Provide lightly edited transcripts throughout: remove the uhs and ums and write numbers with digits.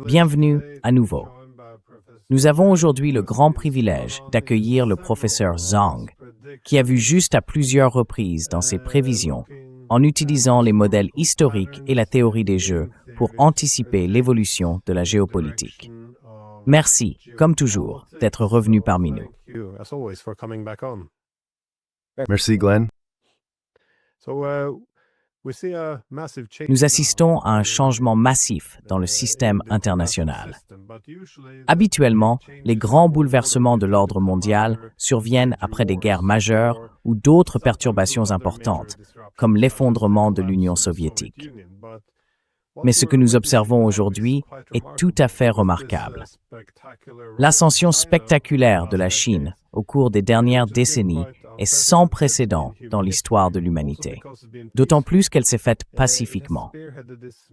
Bienvenue à nouveau. Nous avons aujourd'hui le grand privilège d'accueillir le professeur Zhang, qui a vu juste à plusieurs reprises dans ses prévisions, en utilisant les modèles historiques et la théorie des jeux pour anticiper l'évolution de la géopolitique. Merci, comme toujours, d'être revenu parmi nous. Merci, Glenn. Nous assistons à un changement massif dans le système international. Habituellement, les grands bouleversements de l'ordre mondial surviennent après des guerres majeures ou d'autres perturbations importantes, comme l'effondrement de l'Union soviétique. Mais ce que nous observons aujourd'hui est tout à fait remarquable. L'ascension spectaculaire de la Chine au cours des dernières décennies est sans précédent dans l'histoire de l'humanité, d'autant plus qu'elle s'est faite pacifiquement.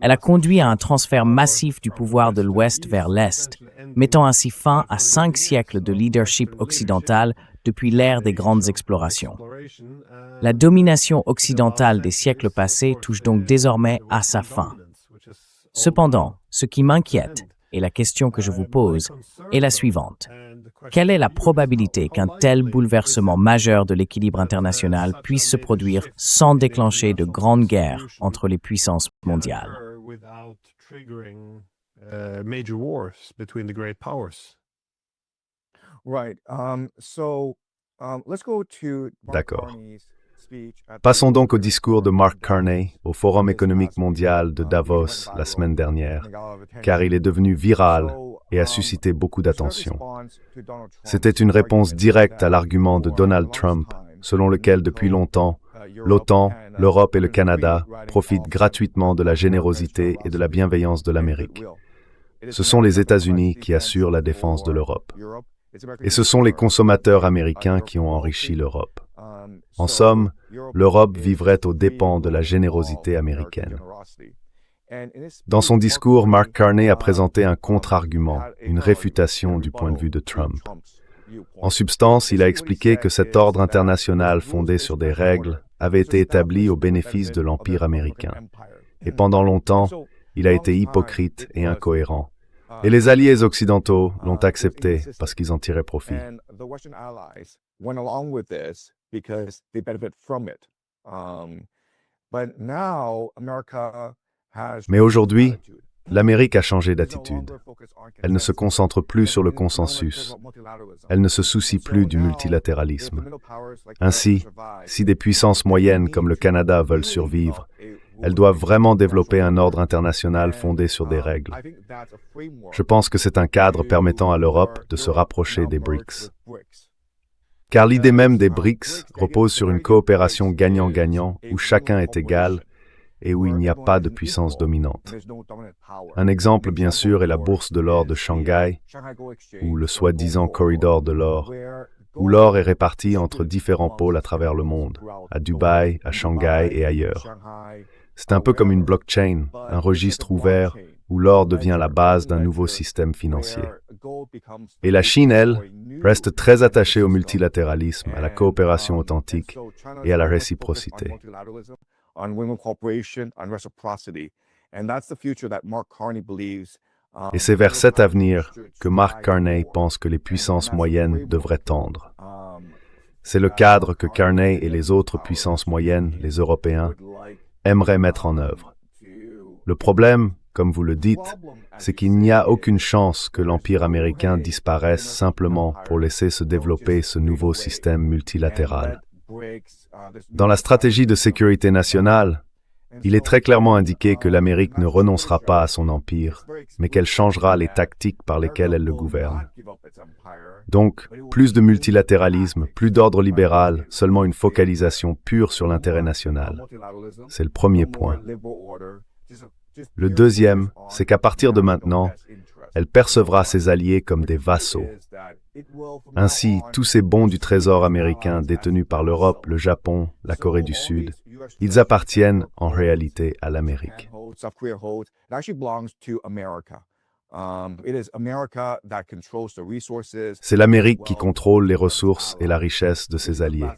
Elle a conduit à un transfert massif du pouvoir de l'Ouest vers l'Est, mettant ainsi fin à 5 siècles de leadership occidental depuis l'ère des grandes explorations. La domination occidentale des siècles passés touche donc désormais à sa fin. Cependant, ce qui m'inquiète, et la question que je vous pose, est la suivante. Quelle est la probabilité qu'un tel bouleversement majeur de l'équilibre international puisse se produire sans déclencher de grandes guerres entre les puissances mondiales? D'accord. Passons donc au discours de Mark Carney au Forum économique mondial de Davos la semaine dernière, car il est devenu viral et a suscité beaucoup d'attention. C'était une réponse directe à l'argument de Donald Trump, selon lequel depuis longtemps, l'OTAN, l'Europe et le Canada profitent gratuitement de la générosité et de la bienveillance de l'Amérique. Ce sont les États-Unis qui assurent la défense de l'Europe. Et ce sont les consommateurs américains qui ont enrichi l'Europe. En somme, l'Europe vivrait aux dépens de la générosité américaine. Dans son discours, Mark Carney a présenté un contre-argument, une réfutation du point de vue de Trump. En substance, il a expliqué que cet ordre international fondé sur des règles avait été établi au bénéfice de l'Empire américain. Et pendant longtemps, il a été hypocrite et incohérent. Et les alliés occidentaux l'ont accepté parce qu'ils en tiraient profit. Mais aujourd'hui, l'Amérique a changé d'attitude. Elle ne se concentre plus sur le consensus. Elle ne se soucie plus du multilatéralisme. Ainsi, si des puissances moyennes comme le Canada veulent survivre, elles doivent vraiment développer un ordre international fondé sur des règles. Je pense que c'est un cadre permettant à l'Europe de se rapprocher des BRICS. Car l'idée même des BRICS repose sur une coopération gagnant-gagnant où chacun est égal et où il n'y a pas de puissance dominante. Un exemple, bien sûr, est la bourse de l'or de Shanghai, ou le soi-disant corridor de l'or, où l'or est réparti entre différents pôles à travers le monde, à Dubaï, à Shanghai et ailleurs. C'est un peu comme une blockchain, un registre ouvert où l'or devient la base d'un nouveau système financier. Et la Chine, elle, reste très attachée au multilatéralisme, à la coopération authentique et à la réciprocité. Et c'est vers cet avenir que Mark Carney pense que les puissances moyennes devraient tendre. C'est le cadre que Carney et les autres puissances moyennes, les Européens, aimeraient mettre en œuvre. Le problème, comme vous le dites, c'est qu'il n'y a aucune chance que l'Empire américain disparaisse simplement pour laisser se développer ce nouveau système multilatéral. Dans la stratégie de sécurité nationale, il est très clairement indiqué que l'Amérique ne renoncera pas à son empire, mais qu'elle changera les tactiques par lesquelles elle le gouverne. Donc, plus de multilatéralisme, plus d'ordre libéral, seulement une focalisation pure sur l'intérêt national. C'est le premier point. Le deuxième, c'est qu'à partir de maintenant, elle percevra ses alliés comme des vassaux. Ainsi, tous ces bons du trésor américain détenus par l'Europe, le Japon, la Corée du Sud, ils appartiennent en réalité à l'Amérique. C'est l'Amérique qui contrôle les ressources et la richesse de ses alliés.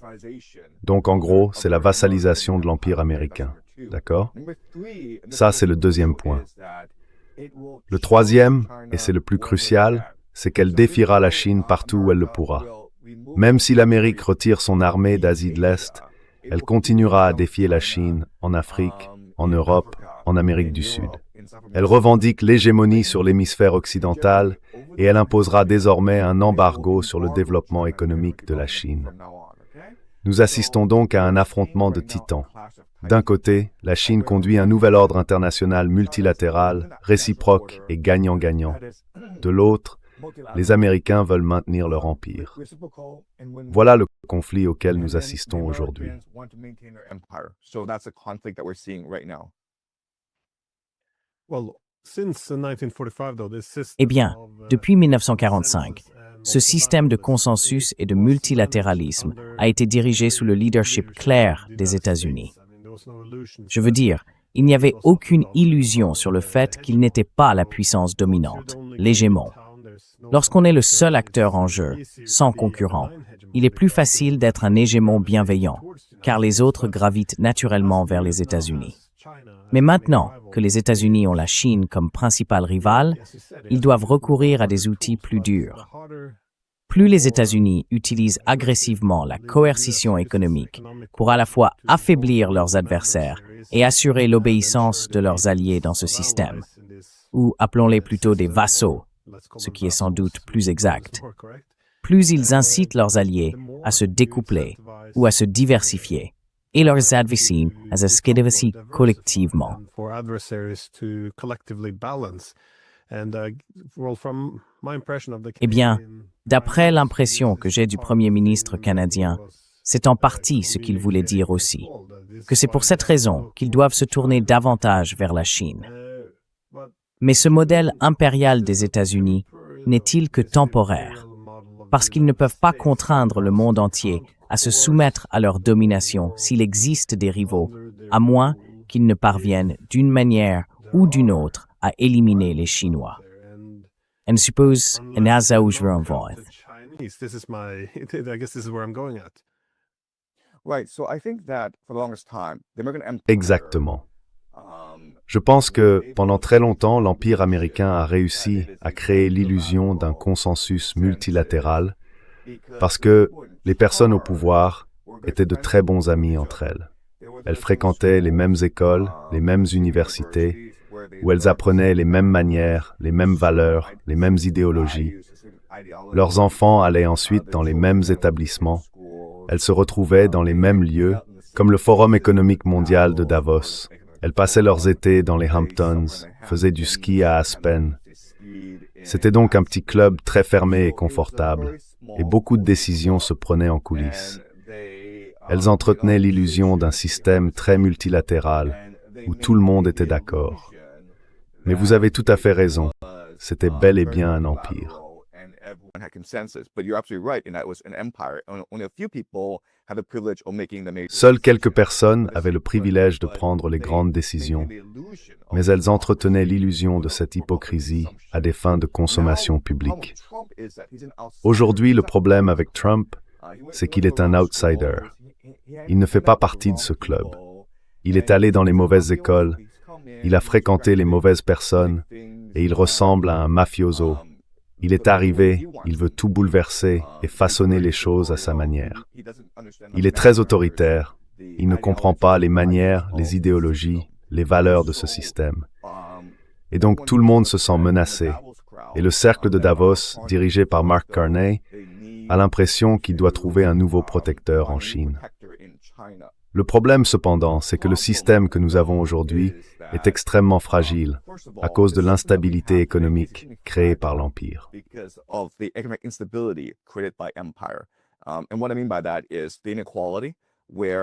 Donc en gros, c'est la vassalisation de l'Empire américain. D'accord? Ça, c'est le deuxième point. Le troisième, et c'est le plus crucial, c'est qu'elle défiera la Chine partout où elle le pourra. Même si l'Amérique retire son armée d'Asie de l'Est, elle continuera à défier la Chine en Afrique, en Europe, en Amérique du Sud. Elle revendique l'hégémonie sur l'hémisphère occidental et elle imposera désormais un embargo sur le développement économique de la Chine. Nous assistons donc à un affrontement de titans. D'un côté, la Chine conduit un nouvel ordre international multilatéral, réciproque et gagnant-gagnant. De l'autre, les Américains veulent maintenir leur empire. Voilà le conflit auquel nous assistons aujourd'hui. Eh bien, depuis 1945, ce système de consensus et de multilatéralisme a été dirigé sous le leadership clair des États-Unis. Je veux dire, il n'y avait aucune illusion sur le fait qu'il n'était pas la puissance dominante, l'hégémon. Lorsqu'on est le seul acteur en jeu, sans concurrent, il est plus facile d'être un hégémon bienveillant, car les autres gravitent naturellement vers les États-Unis. Mais maintenant que les États-Unis ont la Chine comme principal rival, ils doivent recourir à des outils plus durs. Plus les États-Unis utilisent agressivement la coercition économique pour à la fois affaiblir leurs adversaires et assurer l'obéissance de leurs alliés dans ce système, ou appelons-les plutôt des vassaux, ce qui est sans doute plus exact, plus ils incitent leurs alliés à se découpler ou à se diversifier, et leurs adversaires à se diversifier collectivement. Eh bien, d'après l'impression que j'ai du Premier ministre canadien, c'est en partie ce qu'il voulait dire aussi, que c'est pour cette raison qu'ils doivent se tourner davantage vers la Chine. Mais ce modèle impérial des États-Unis n'est-il que temporaire, parce qu'ils ne peuvent pas contraindre le monde entier à se soumettre à leur domination s'il existe des rivaux, à moins qu'ils ne parviennent d'une manière ou d'une autre à éliminer les Chinois. And suppose and as I was Exactement. Je pense que, pendant très longtemps, l'Empire américain a réussi à créer l'illusion d'un consensus multilatéral parce que les personnes au pouvoir étaient de très bons amis entre elles. Elles fréquentaient les mêmes écoles, les mêmes universités, où elles apprenaient les mêmes manières, les mêmes valeurs, les mêmes idéologies. Leurs enfants allaient ensuite dans les mêmes établissements. Elles se retrouvaient dans les mêmes lieux, comme le Forum économique mondial de Davos. Elles passaient leurs étés dans les Hamptons, faisaient du ski à Aspen. C'était donc un petit club très fermé et confortable, et beaucoup de décisions se prenaient en coulisses. Elles entretenaient l'illusion d'un système très multilatéral, où tout le monde était d'accord. Mais vous avez tout à fait raison, c'était bel et bien un empire. Seules quelques personnes avaient le privilège de prendre les grandes décisions, mais elles entretenaient l'illusion de cette hypocrisie à des fins de consommation publique. Aujourd'hui, le problème avec Trump, c'est qu'il est un outsider. Il ne fait pas partie de ce club. Il est allé dans les mauvaises écoles, il a fréquenté les mauvaises personnes, et il ressemble à un mafioso. Il est arrivé, il veut tout bouleverser et façonner les choses à sa manière. Il est très autoritaire, il ne comprend pas les manières, les idéologies, les valeurs de ce système. Et donc tout le monde se sent menacé. Et le cercle de Davos, dirigé par Mark Carney, a l'impression qu'il doit trouver un nouveau protecteur en Chine. Le problème cependant, c'est que le système que nous avons aujourd'hui est extrêmement fragile à cause de l'instabilité économique créée par l'Empire.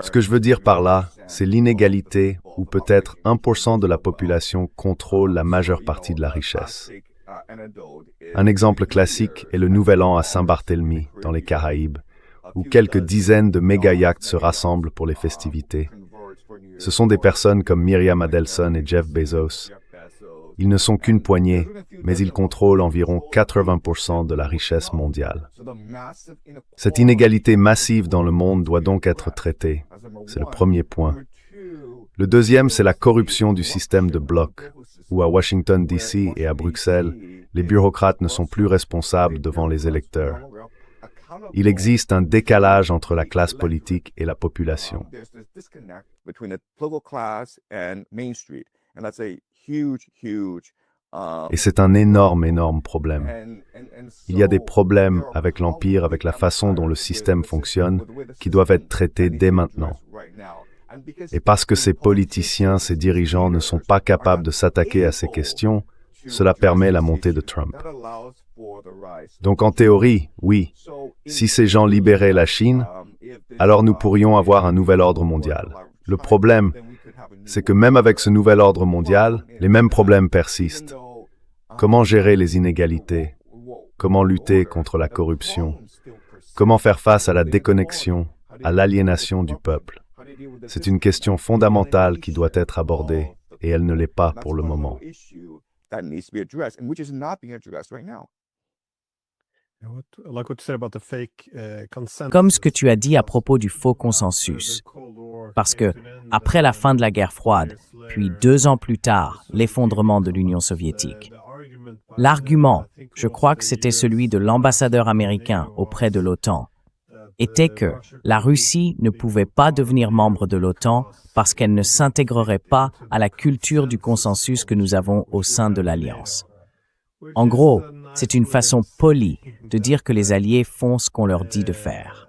Ce que je veux dire par là, c'est l'inégalité où peut-être 1% de la population contrôle la majeure partie de la richesse. Un exemple classique est le Nouvel An à Saint-Barthélemy, dans les Caraïbes, où quelques dizaines de méga-yachts se rassemblent pour les festivités. Ce sont des personnes comme Myriam Adelson et Jeff Bezos. Ils ne sont qu'une poignée, mais ils contrôlent environ 80% de la richesse mondiale. Cette inégalité massive dans le monde doit donc être traitée. C'est le premier point. Le deuxième, c'est la corruption du système de blocs, où à Washington, D.C. et à Bruxelles, les bureaucrates ne sont plus responsables devant les électeurs. Il existe un décalage entre la classe politique et la population. Et c'est un énorme problème. Il y a des problèmes avec l'Empire, avec la façon dont le système fonctionne, qui doivent être traités dès maintenant. Et parce que ces politiciens, ces dirigeants ne sont pas capables de s'attaquer à ces questions, cela permet la montée de Trump. Donc en théorie, oui, si ces gens libéraient la Chine, alors nous pourrions avoir un nouvel ordre mondial. Le problème, c'est que même avec ce nouvel ordre mondial, les mêmes problèmes persistent. Comment gérer les inégalités? Comment lutter contre la corruption? Comment faire face à la déconnexion, à l'aliénation du peuple? C'est une question fondamentale qui doit être abordée, et elle ne l'est pas pour le moment. Comme ce que tu as dit à propos du faux consensus. Parce que, après la fin de la guerre froide, puis 2 ans plus tard, l'effondrement de l'Union soviétique, l'argument, je crois que c'était celui de l'ambassadeur américain auprès de l'OTAN, était que la Russie ne pouvait pas devenir membre de l'OTAN parce qu'elle ne s'intégrerait pas à la culture du consensus que nous avons au sein de l'Alliance. En gros, c'est une façon polie de dire que les alliés font ce qu'on leur dit de faire.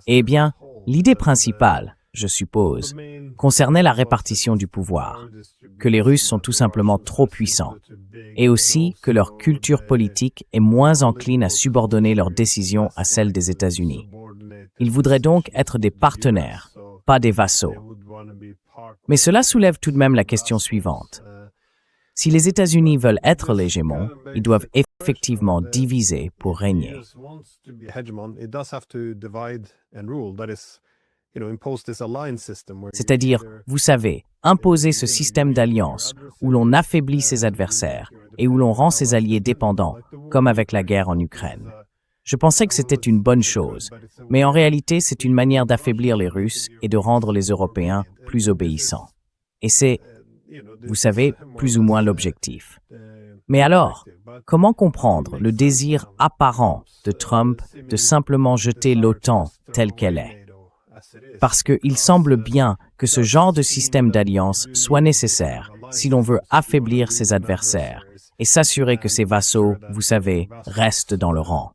Eh bien, l'idée principale, je suppose, concernait la répartition du pouvoir, que les Russes sont tout simplement trop puissants, et aussi que leur culture politique est moins encline à subordonner leurs décisions à celles des États-Unis. Ils voudraient donc être des partenaires, pas des vassaux. Mais cela soulève tout de même la question suivante. Si les États-Unis veulent être l'hégémon, ils doivent effectivement diviser pour régner. C'est-à-dire, vous savez, imposer ce système d'alliance où l'on affaiblit ses adversaires et où l'on rend ses alliés dépendants, comme avec la guerre en Ukraine. Je pensais que c'était une bonne chose, mais en réalité, c'est une manière d'affaiblir les Russes et de rendre les Européens plus obéissants. Et c'est, vous savez, plus ou moins l'objectif. Mais alors, comment comprendre le désir apparent de Trump de simplement jeter l'OTAN telle qu'elle est? Parce qu'il semble bien que ce genre de système d'alliance soit nécessaire si l'on veut affaiblir ses adversaires et s'assurer que ses vassaux, vous savez, restent dans le rang.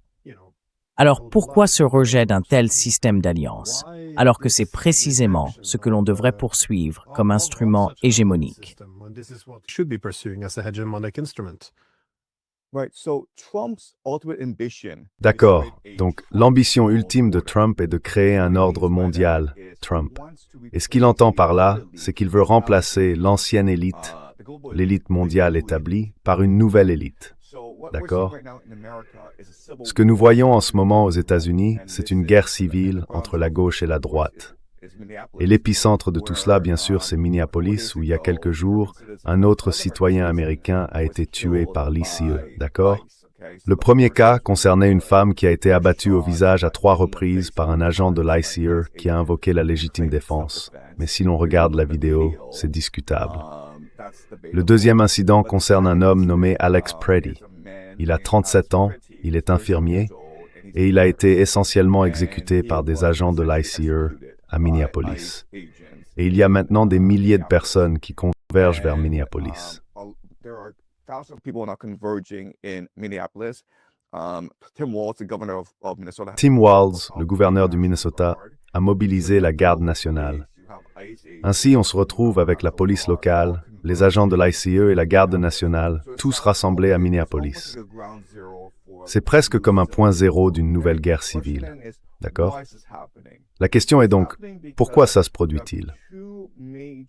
Alors pourquoi ce rejet d'un tel système d'alliance, alors que c'est précisément ce que l'on devrait poursuivre comme instrument hégémonique? D'accord. Donc, l'ambition ultime de Trump est de créer un ordre mondial, Trump. Et ce qu'il entend par là, c'est qu'il veut remplacer l'ancienne élite, l'élite mondiale établie, par une nouvelle élite. D'accord? Ce que nous voyons en ce moment aux États-Unis, c'est une guerre civile entre la gauche et la droite. Et l'épicentre de tout cela, bien sûr, c'est Minneapolis, où il y a quelques jours, un autre citoyen américain a été tué par l'ICE, d'accord? Le premier cas concernait une femme qui a été abattue au visage à 3 reprises par un agent de l'ICE qui a invoqué la légitime défense. Mais si l'on regarde la vidéo, c'est discutable. Le deuxième incident concerne un homme nommé Alex Preddy. Il a 37 ans, il est infirmier, et il a été essentiellement exécuté par des agents de l'ICE à Minneapolis. Et il y a maintenant des milliers de personnes qui convergent vers Minneapolis. Tim Walz, le gouverneur du Minnesota, a mobilisé la garde nationale. Ainsi, on se retrouve avec la police locale, les agents de l'ICE et la garde nationale, tous rassemblés à Minneapolis. C'est presque comme un point zéro d'une nouvelle guerre civile. D'accord? La question est donc, pourquoi ça se produit-il?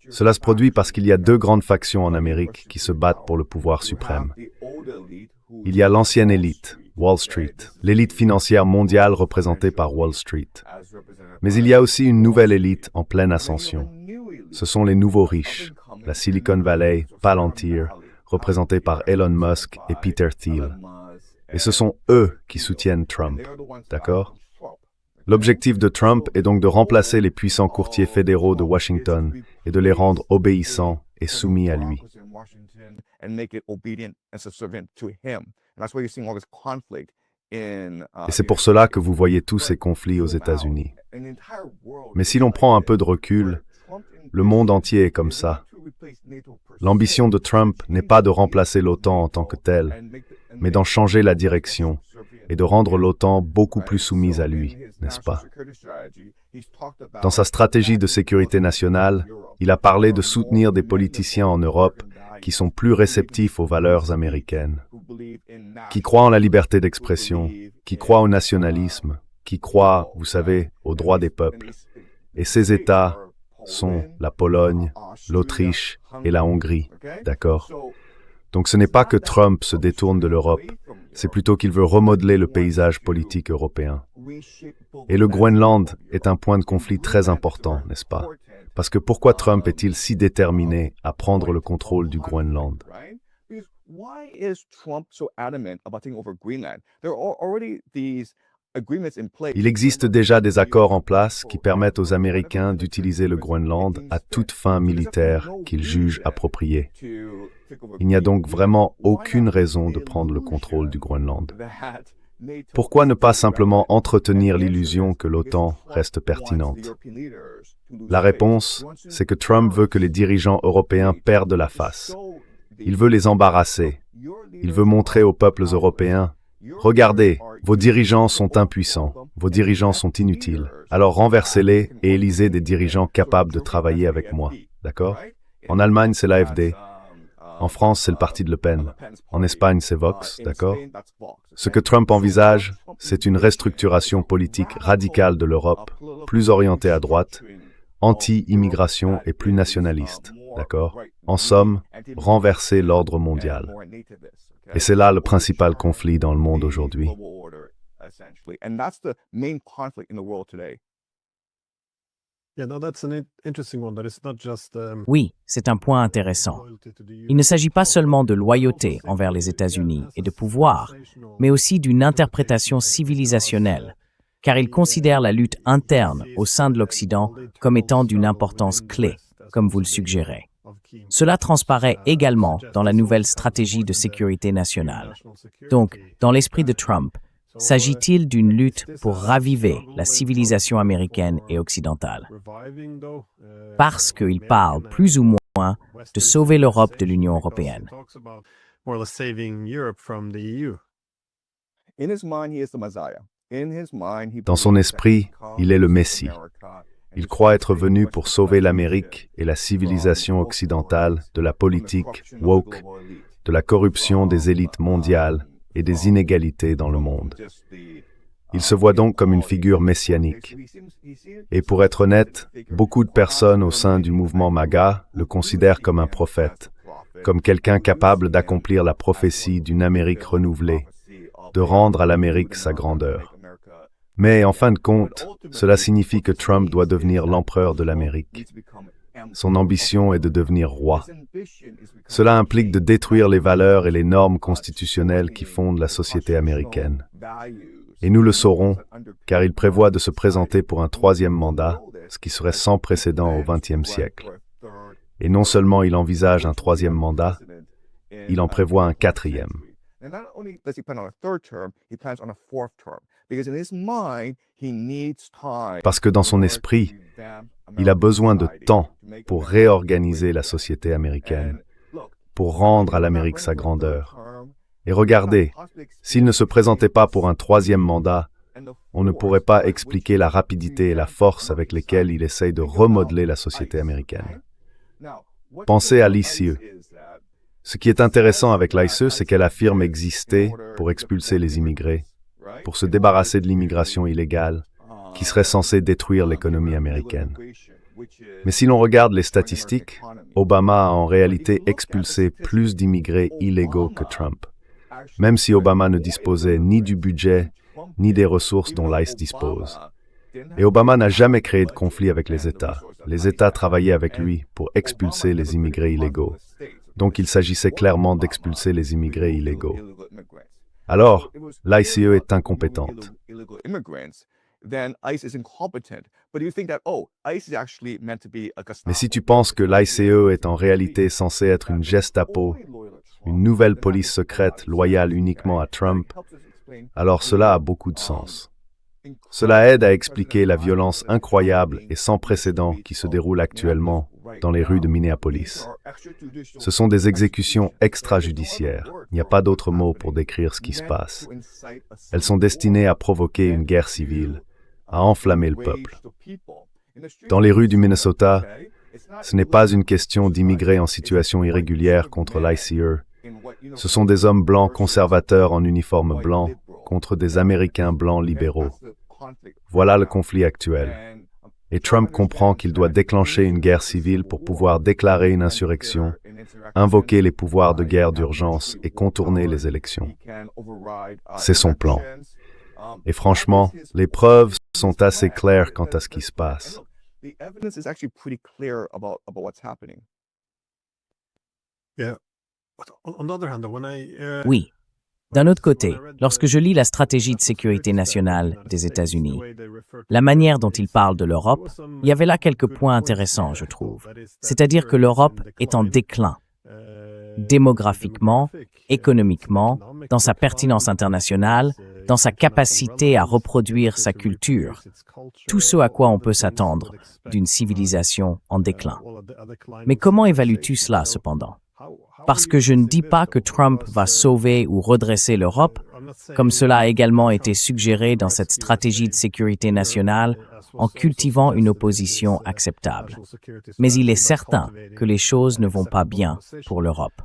Cela se produit parce qu'il y a 2 grandes factions en Amérique qui se battent pour le pouvoir suprême. Il y a l'ancienne élite, Wall Street, l'élite financière mondiale représentée par Wall Street. Mais il y a aussi une nouvelle élite en pleine ascension. Ce sont les nouveaux riches, la Silicon Valley, Palantir, représentée par Elon Musk et Peter Thiel. Et ce sont eux qui soutiennent Trump, d'accord? L'objectif de Trump est donc de remplacer les puissants courtiers fédéraux de Washington et de les rendre obéissants et soumis à lui. Et c'est pour cela que vous voyez tous ces conflits aux États-Unis. Mais si l'on prend un peu de recul, le monde entier est comme ça. L'ambition de Trump n'est pas de remplacer l'OTAN en tant que telle, mais d'en changer la direction et de rendre l'OTAN beaucoup plus soumise à lui, n'est-ce pas? Dans sa stratégie de sécurité nationale, il a parlé de soutenir des politiciens en Europe qui sont plus réceptifs aux valeurs américaines, qui croient en la liberté d'expression, qui croient au nationalisme, qui croient, vous savez, aux droits des peuples. Et ces États sont la Pologne, l'Autriche et la Hongrie, d'accord? Donc ce n'est pas que Trump se détourne de l'Europe, c'est plutôt qu'il veut remodeler le paysage politique européen. Et le Groenland est un point de conflit très important, n'est-ce pas? Parce que pourquoi Trump est-il si déterminé à prendre le contrôle du Groenland? Il existe déjà des accords en place qui permettent aux Américains d'utiliser le Groenland à toute fin militaire qu'ils jugent appropriée. Il n'y a donc vraiment aucune raison de prendre le contrôle du Groenland. Pourquoi ne pas simplement entretenir l'illusion que l'OTAN reste pertinente? La réponse, c'est que Trump veut que les dirigeants européens perdent la face. Il veut les embarrasser. Il veut montrer aux peuples européens: regardez, vos dirigeants sont impuissants, vos dirigeants sont inutiles. Alors renversez-les et élisez des dirigeants capables de travailler avec moi. D'accord? En Allemagne, c'est l'AfD. En France, c'est le parti de Le Pen. En Espagne, c'est Vox. D'accord? Ce que Trump envisage, c'est une restructuration politique radicale de l'Europe, plus orientée à droite, anti-immigration et plus nationaliste. D'accord? En somme, renverser l'ordre mondial. Et c'est là le principal conflit dans le monde aujourd'hui. Oui, c'est un point intéressant. Il ne s'agit pas seulement de loyauté envers les États-Unis et de pouvoir, mais aussi d'une interprétation civilisationnelle, car il considère la lutte interne au sein de l'Occident comme étant d'une importance clé, comme vous le suggérez. Cela transparaît également dans la nouvelle stratégie de sécurité nationale. Donc, dans l'esprit de Trump, s'agit-il d'une lutte pour raviver la civilisation américaine et occidentale? Parce qu'il parle plus ou moins de sauver l'Europe de l'Union européenne. Dans son esprit, il est le Messie. Il croit être venu pour sauver l'Amérique et la civilisation occidentale de la politique woke, de la corruption des élites mondiales et des inégalités dans le monde. Il se voit donc comme une figure messianique. Et pour être honnête, beaucoup de personnes au sein du mouvement MAGA le considèrent comme un prophète, comme quelqu'un capable d'accomplir la prophétie d'une Amérique renouvelée, de rendre à l'Amérique sa grandeur. Mais en fin de compte, cela signifie que Trump doit devenir l'empereur de l'Amérique. Son ambition est de devenir roi. Cela implique de détruire les valeurs et les normes constitutionnelles qui fondent la société américaine. Et nous le saurons, car il prévoit de se présenter pour un troisième mandat, ce qui serait sans précédent au XXe siècle. Et non seulement il envisage un troisième mandat, il en prévoit un quatrième. Parce que dans son esprit, il a besoin de temps pour réorganiser la société américaine, pour rendre à l'Amérique sa grandeur. Et regardez, s'il ne se présentait pas pour un troisième mandat, on ne pourrait pas expliquer la rapidité et la force avec lesquelles il essaye de remodeler la société américaine. Pensez à l'ICE. Ce qui est intéressant avec l'ICE, c'est qu'elle affirme exister pour expulser les immigrés, pour se débarrasser de l'immigration illégale, qui serait censée détruire l'économie américaine. Mais si l'on regarde les statistiques, Obama a en réalité expulsé plus d'immigrés illégaux que Trump, même si Obama ne disposait ni du budget, ni des ressources dont l'ICE dispose. Et Obama n'a jamais créé de conflit avec les États. Les États travaillaient avec lui pour expulser les immigrés illégaux. Donc il s'agissait clairement d'expulser les immigrés illégaux. Alors, l'ICE est incompétente. Mais si tu penses que l'ICE est en réalité censé être une Gestapo, une nouvelle police secrète loyale uniquement à Trump, alors cela a beaucoup de sens. Cela aide à expliquer la violence incroyable et sans précédent qui se déroule actuellement dans les rues de Minneapolis. Ce sont des exécutions extrajudiciaires. Il n'y a pas d'autre mot pour décrire ce qui se passe. Elles sont destinées à provoquer une guerre civile, à enflammer le peuple. Dans les rues du Minnesota, ce n'est pas une question d'immigrés en situation irrégulière contre l'ICE. Ce sont des hommes blancs conservateurs en uniforme blanc contre des Américains blancs libéraux. Voilà le conflit actuel. Et Trump comprend qu'il doit déclencher une guerre civile pour pouvoir déclarer une insurrection, invoquer les pouvoirs de guerre d'urgence et contourner les élections. C'est son plan. Et franchement, les preuves sont assez claires quant à ce qui se passe. Oui. D'un autre côté, lorsque je lis la stratégie de sécurité nationale des États-Unis, la manière dont ils parlent de l'Europe, il y avait là quelques points intéressants, je trouve. C'est-à-dire que l'Europe est en déclin, démographiquement, économiquement, dans sa pertinence internationale, dans sa capacité à reproduire sa culture, tout ce à quoi on peut s'attendre d'une civilisation en déclin. Mais comment évalues-tu cela, cependant? Parce que je ne dis pas que Trump va sauver ou redresser l'Europe, comme cela a également été suggéré dans cette stratégie de sécurité nationale en cultivant une opposition acceptable. Mais il est certain que les choses ne vont pas bien pour l'Europe.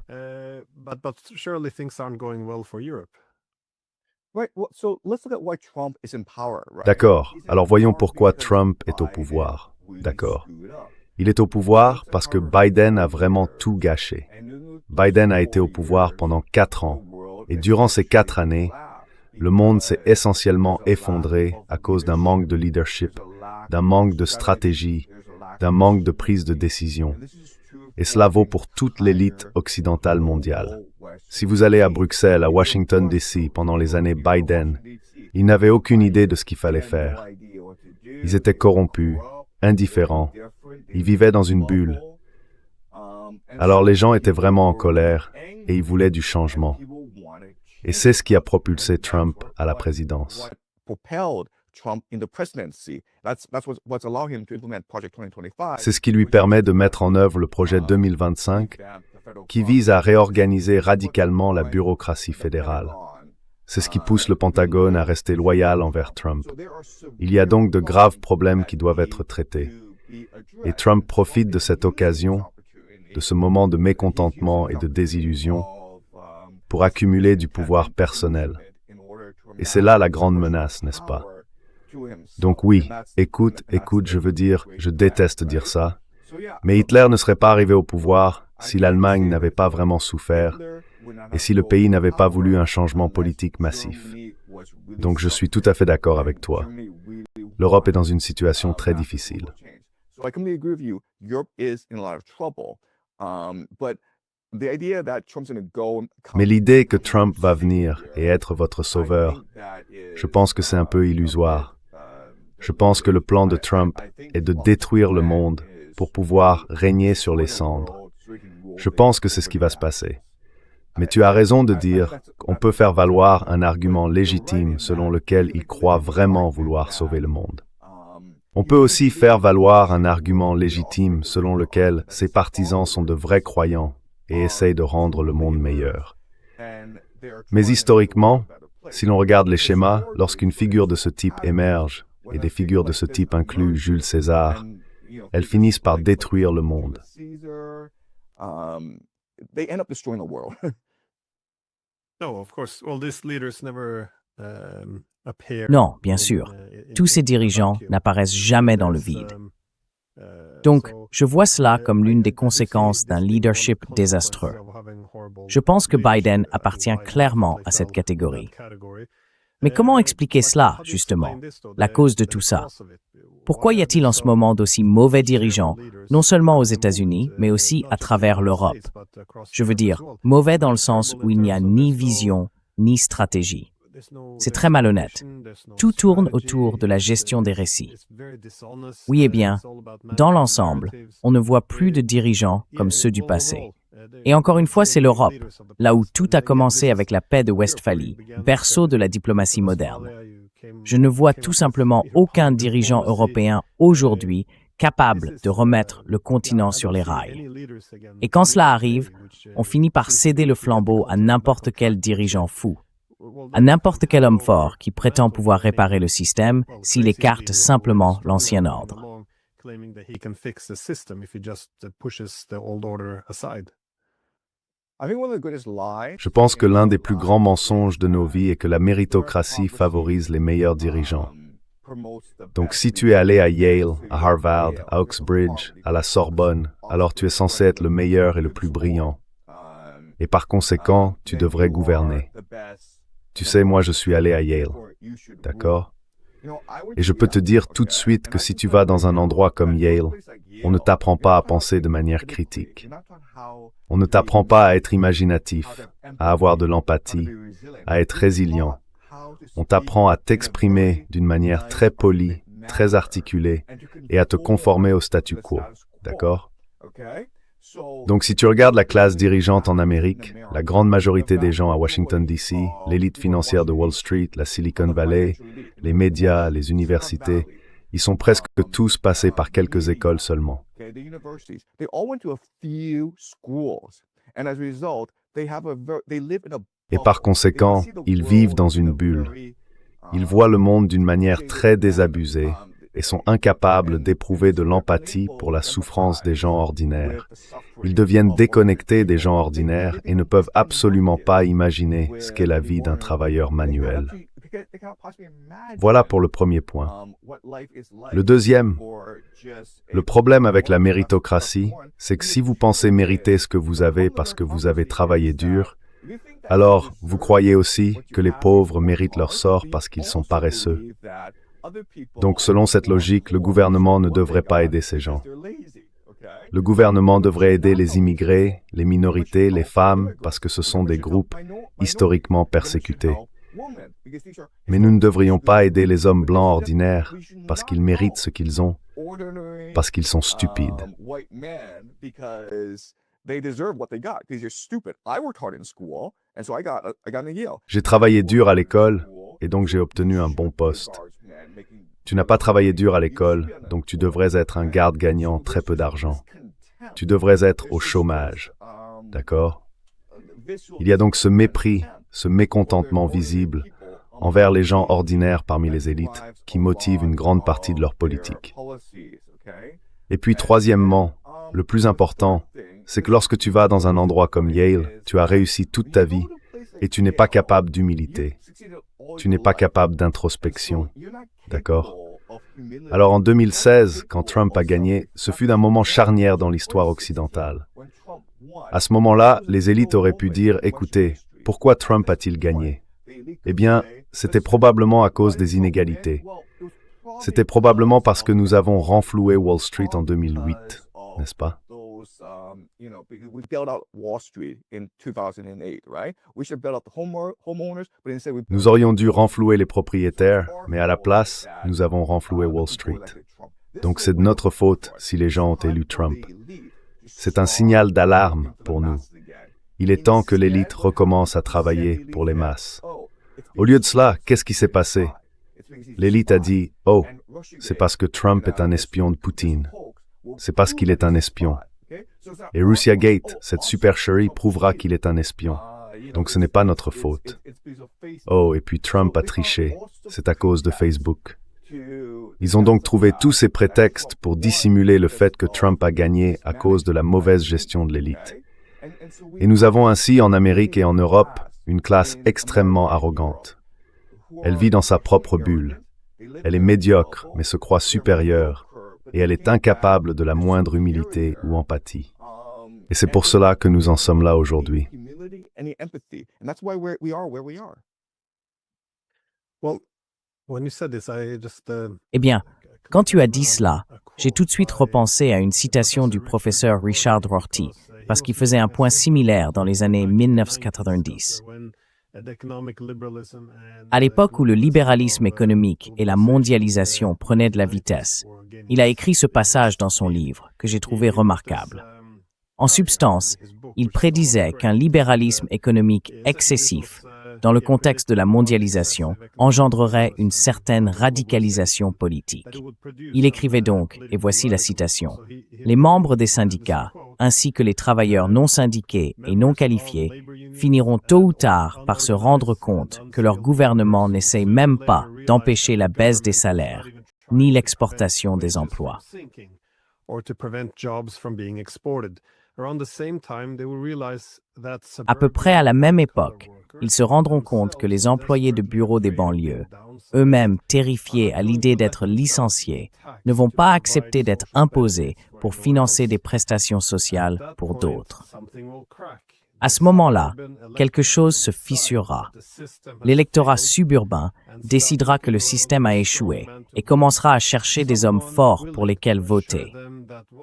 D'accord, alors voyons pourquoi Trump est au pouvoir. D'accord. Il est au pouvoir parce que Biden a vraiment tout gâché. Biden a été au pouvoir pendant 4 ans, et durant ces 4 années, le monde s'est essentiellement effondré à cause d'un manque de leadership, d'un manque de stratégie, d'un manque de prise de décision. Et cela vaut pour toute l'élite occidentale mondiale. Si vous allez à Bruxelles, à Washington, D.C. pendant les années Biden, ils n'avaient aucune idée de ce qu'il fallait faire. Ils étaient corrompus, indifférents, ils vivaient dans une bulle. Alors les gens étaient vraiment en colère et ils voulaient du changement. Et c'est ce qui a propulsé Trump à la présidence. C'est ce qui lui permet de mettre en œuvre le projet 2025 qui vise à réorganiser radicalement la bureaucratie fédérale. C'est ce qui pousse le Pentagone à rester loyal envers Trump. Il y a donc de graves problèmes qui doivent être traités. Et Trump profite de cette occasion, de ce moment de mécontentement et de désillusion, pour accumuler du pouvoir personnel. Et c'est là la grande menace, n'est-ce pas? Donc oui, écoute, je veux dire, je déteste dire ça, mais Hitler ne serait pas arrivé au pouvoir si l'Allemagne n'avait pas vraiment souffert et si le pays n'avait pas voulu un changement politique massif. Donc je suis tout à fait d'accord avec toi. L'Europe est dans une situation très difficile. Mais l'idée que Trump va venir et être votre sauveur, je pense que c'est un peu illusoire. Je pense que le plan de Trump est de détruire le monde pour pouvoir régner sur les cendres. Je pense que c'est ce qui va se passer. Mais tu as raison de dire qu'on peut faire valoir un argument légitime selon lequel il croit vraiment vouloir sauver le monde. On peut aussi faire valoir un argument légitime selon lequel ses partisans sont de vrais croyants et essayent de rendre le monde meilleur. Mais historiquement, si l'on regarde les schémas, lorsqu'une figure de ce type émerge, et des figures de ce type incluent Jules César, elles finissent par détruire le monde. Non, bien sûr. Tous ces dirigeants n'apparaissent jamais dans le vide. Donc, je vois cela comme l'une des conséquences d'un leadership désastreux. Je pense que Biden appartient clairement à cette catégorie. Mais comment expliquer cela, justement, la cause de tout ça? Pourquoi y a-t-il en ce moment d'aussi mauvais dirigeants, non seulement aux États-Unis, mais aussi à travers l'Europe? Je veux dire, mauvais dans le sens où il n'y a ni vision, ni stratégie. C'est très malhonnête. Tout tourne autour de la gestion des récits. Oui, eh bien, dans l'ensemble, on ne voit plus de dirigeants comme ceux du passé. Et encore une fois, c'est l'Europe, là où tout a commencé avec la paix de Westphalie, berceau de la diplomatie moderne. Je ne vois tout simplement aucun dirigeant européen aujourd'hui capable de remettre le continent sur les rails. Et quand cela arrive, on finit par céder le flambeau à n'importe quel dirigeant fou, à n'importe quel homme fort qui prétend pouvoir réparer le système s'il écarte simplement l'ancien ordre. Je pense que l'un des plus grands mensonges de nos vies est que la méritocratie favorise les meilleurs dirigeants. Donc si tu es allé à Yale, à Harvard, à Oxbridge, à la Sorbonne, alors tu es censé être le meilleur et le plus brillant. Et par conséquent, tu devrais gouverner. Tu sais, moi je suis allé à Yale, d'accord? Et je peux te dire tout de suite que si tu vas dans un endroit comme Yale, on ne t'apprend pas à penser de manière critique. On ne t'apprend pas à être imaginatif, à avoir de l'empathie, à être résilient. On t'apprend à t'exprimer d'une manière très polie, très articulée, et à te conformer au statu quo, d'accord? Donc si tu regardes la classe dirigeante en Amérique, la grande majorité des gens à Washington, D.C., l'élite financière de Wall Street, la Silicon Valley, les médias, les universités, ils sont presque tous passés par quelques écoles seulement. Et par conséquent, ils vivent dans une bulle. Ils voient le monde d'une manière très désabusée et sont incapables d'éprouver de l'empathie pour la souffrance des gens ordinaires. Ils deviennent déconnectés des gens ordinaires et ne peuvent absolument pas imaginer ce qu'est la vie d'un travailleur manuel. Voilà pour le premier point. Le deuxième, le problème avec la méritocratie, c'est que si vous pensez mériter ce que vous avez parce que vous avez travaillé dur, alors vous croyez aussi que les pauvres méritent leur sort parce qu'ils sont paresseux. Donc selon cette logique, le gouvernement ne devrait pas aider ces gens. Le gouvernement devrait aider les immigrés, les minorités, les femmes, parce que ce sont des groupes historiquement persécutés. Mais nous ne devrions pas aider les hommes blancs ordinaires parce qu'ils méritent ce qu'ils ont, parce qu'ils sont stupides. J'ai travaillé dur à l'école et donc j'ai obtenu un bon poste. Tu n'as pas travaillé dur à l'école, donc tu devrais être un garde gagnant très peu d'argent. Tu devrais être au chômage. D'accord? Il y a donc ce mépris, ce mécontentement visible envers les gens ordinaires parmi les élites qui motivent une grande partie de leur politique. Et puis troisièmement, le plus important, c'est que lorsque tu vas dans un endroit comme Yale, tu as réussi toute ta vie et tu n'es pas capable d'humilité. Tu n'es pas capable d'introspection. D'accord? Alors en 2016, quand Trump a gagné, ce fut un moment charnière dans l'histoire occidentale. À ce moment-là, les élites auraient pu dire « Écoutez, pourquoi Trump a-t-il gagné ?» Eh bien, c'était probablement à cause des inégalités. C'était probablement parce que nous avons renfloué Wall Street en 2008, n'est-ce pas? Nous aurions dû renflouer les propriétaires, mais à la place, nous avons renfloué Wall Street. Donc c'est de notre faute si les gens ont élu Trump. C'est un signal d'alarme pour nous. Il est temps que l'élite recommence à travailler pour les masses. Au lieu de cela, qu'est-ce qui s'est passé? L'élite a dit « Oh, c'est parce que Trump est un espion de Poutine. C'est parce qu'il est un espion. » Et Russiagate, cette supercherie, prouvera qu'il est un espion. Donc ce n'est pas notre faute. Oh, et puis Trump a triché. C'est à cause de Facebook. Ils ont donc trouvé tous ces prétextes pour dissimuler le fait que Trump a gagné à cause de la mauvaise gestion de l'élite. Et nous avons ainsi, en Amérique et en Europe, une classe extrêmement arrogante. Elle vit dans sa propre bulle. Elle est médiocre, mais se croit supérieure, et elle est incapable de la moindre humilité ou empathie. Et c'est pour cela que nous en sommes là aujourd'hui. Eh bien, quand tu as dit cela, j'ai tout de suite repensé à une citation du professeur Richard Rorty, parce qu'il faisait un point similaire dans les années 1990. À l'époque où le libéralisme économique et la mondialisation prenaient de la vitesse, il a écrit ce passage dans son livre que j'ai trouvé remarquable. En substance, il prédisait qu'un libéralisme économique excessif, dans le contexte de la mondialisation, engendrerait une certaine radicalisation politique. Il écrivait donc, et voici la citation, « Les membres des syndicats, ainsi que les travailleurs non syndiqués et non qualifiés, finiront tôt ou tard par se rendre compte que leur gouvernement n'essaye même pas d'empêcher la baisse des salaires, ni l'exportation des emplois. » À peu près à la même époque, ils se rendront compte que les employés de bureaux des banlieues, eux-mêmes terrifiés à l'idée d'être licenciés, ne vont pas accepter d'être imposés pour financer des prestations sociales pour d'autres. À ce moment-là, quelque chose se fissurera. L'électorat suburbain décidera que le système a échoué et commencera à chercher des hommes forts pour lesquels voter.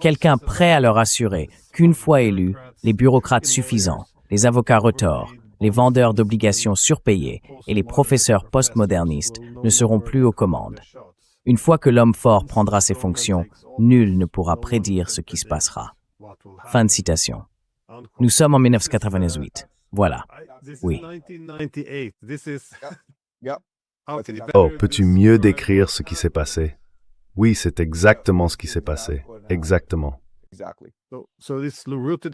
Quelqu'un prêt à leur assurer qu'une fois élus, les bureaucrates suffisants, les avocats retors, les vendeurs d'obligations surpayés et les professeurs postmodernistes ne seront plus aux commandes. Une fois que l'homme fort prendra ses fonctions, nul ne pourra prédire ce qui se passera. Fin de citation. Nous sommes en 1998. Voilà. Oui. Oh, peux-tu mieux décrire ce qui s'est passé? Oui, c'est exactement ce qui s'est passé. Exactement.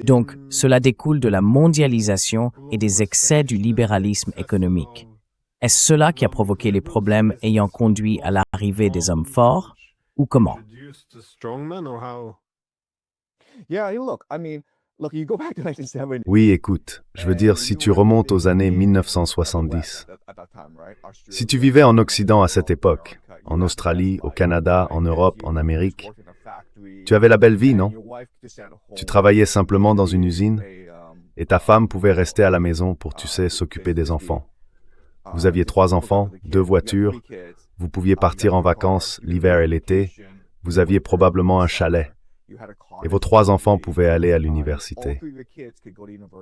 Donc, cela découle de la mondialisation et des excès du libéralisme économique. Est-ce cela qui a provoqué les problèmes ayant conduit à l'arrivée des hommes forts? Ou comment? Oui, écoute, je veux dire, si tu remontes aux années 1970, si tu vivais en Occident à cette époque, en Australie, au Canada, en Europe, en Amérique, tu avais la belle vie, non? Tu travaillais simplement dans une usine et ta femme pouvait rester à la maison pour, tu sais, s'occuper des enfants. Vous aviez 3 enfants, 2 voitures, vous pouviez partir en vacances l'hiver et l'été, vous aviez probablement un chalet. Et vos 3 enfants pouvaient aller à l'université.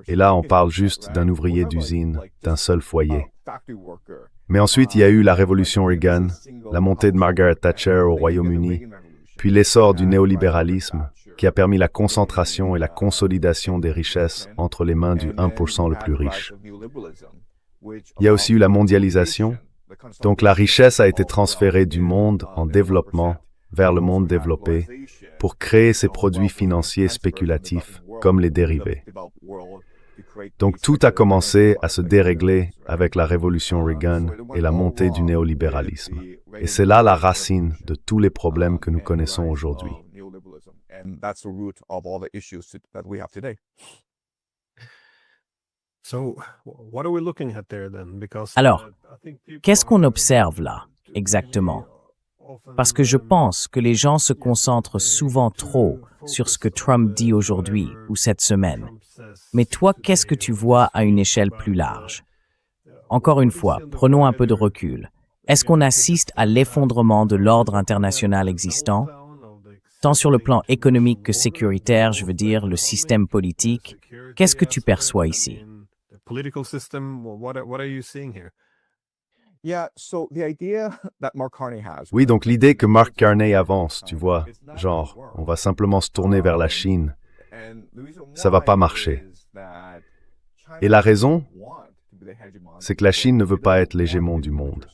Et là, on parle juste d'un ouvrier d'usine, d'un seul foyer. Mais ensuite, il y a eu la révolution Reagan, la montée de Margaret Thatcher au Royaume-Uni, puis l'essor du néolibéralisme, qui a permis la concentration et la consolidation des richesses entre les mains du 1% le plus riche. Il y a aussi eu la mondialisation, donc la richesse a été transférée du monde en développement vers le monde développé pour créer ces produits financiers spéculatifs comme les dérivés. Donc tout a commencé à se dérégler avec la révolution Reagan et la montée du néolibéralisme. Et c'est là la racine de tous les problèmes que nous connaissons aujourd'hui. Alors, qu'est-ce qu'on observe là, exactement? Parce que je pense que les gens se concentrent souvent trop sur ce que Trump dit aujourd'hui ou cette semaine. Mais toi, qu'est-ce que tu vois à une échelle plus large? Encore une fois, prenons un peu de recul. Est-ce qu'on assiste à l'effondrement de l'ordre international existant? Tant sur le plan économique que sécuritaire, je veux dire, le système politique. Qu'est-ce que tu perçois ici? Oui, donc l'idée que Mark Carney avance, tu vois, genre, on va simplement se tourner vers la Chine, ça va pas marcher. Et la raison, c'est que la Chine ne veut pas être l'hégémon du monde.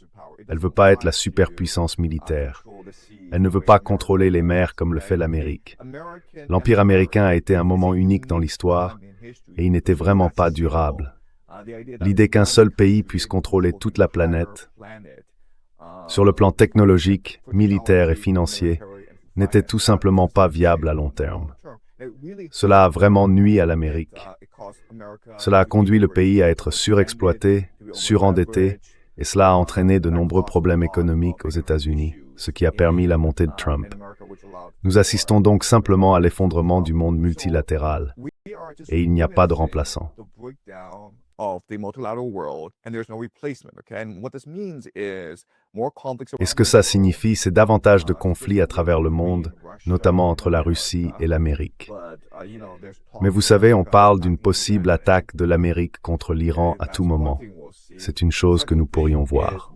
Elle ne veut pas être la superpuissance militaire. Elle ne veut pas contrôler les mers comme le fait l'Amérique. L'Empire américain a été un moment unique dans l'histoire et il n'était vraiment pas durable. L'idée qu'un seul pays puisse contrôler toute la planète, sur le plan technologique, militaire et financier, n'était tout simplement pas viable à long terme. Cela a vraiment nui à l'Amérique. Cela a conduit le pays à être surexploité, surendetté, et cela a entraîné de nombreux problèmes économiques aux États-Unis, ce qui a permis la montée de Trump. Nous assistons donc simplement à l'effondrement du monde multilatéral, et il n'y a pas de remplaçant. Et ce que ça signifie, c'est davantage de conflits à travers le monde, notamment entre la Russie et l'Amérique. Mais vous savez, on parle d'une possible attaque de l'Amérique contre l'Iran à tout moment. C'est une chose que nous pourrions voir.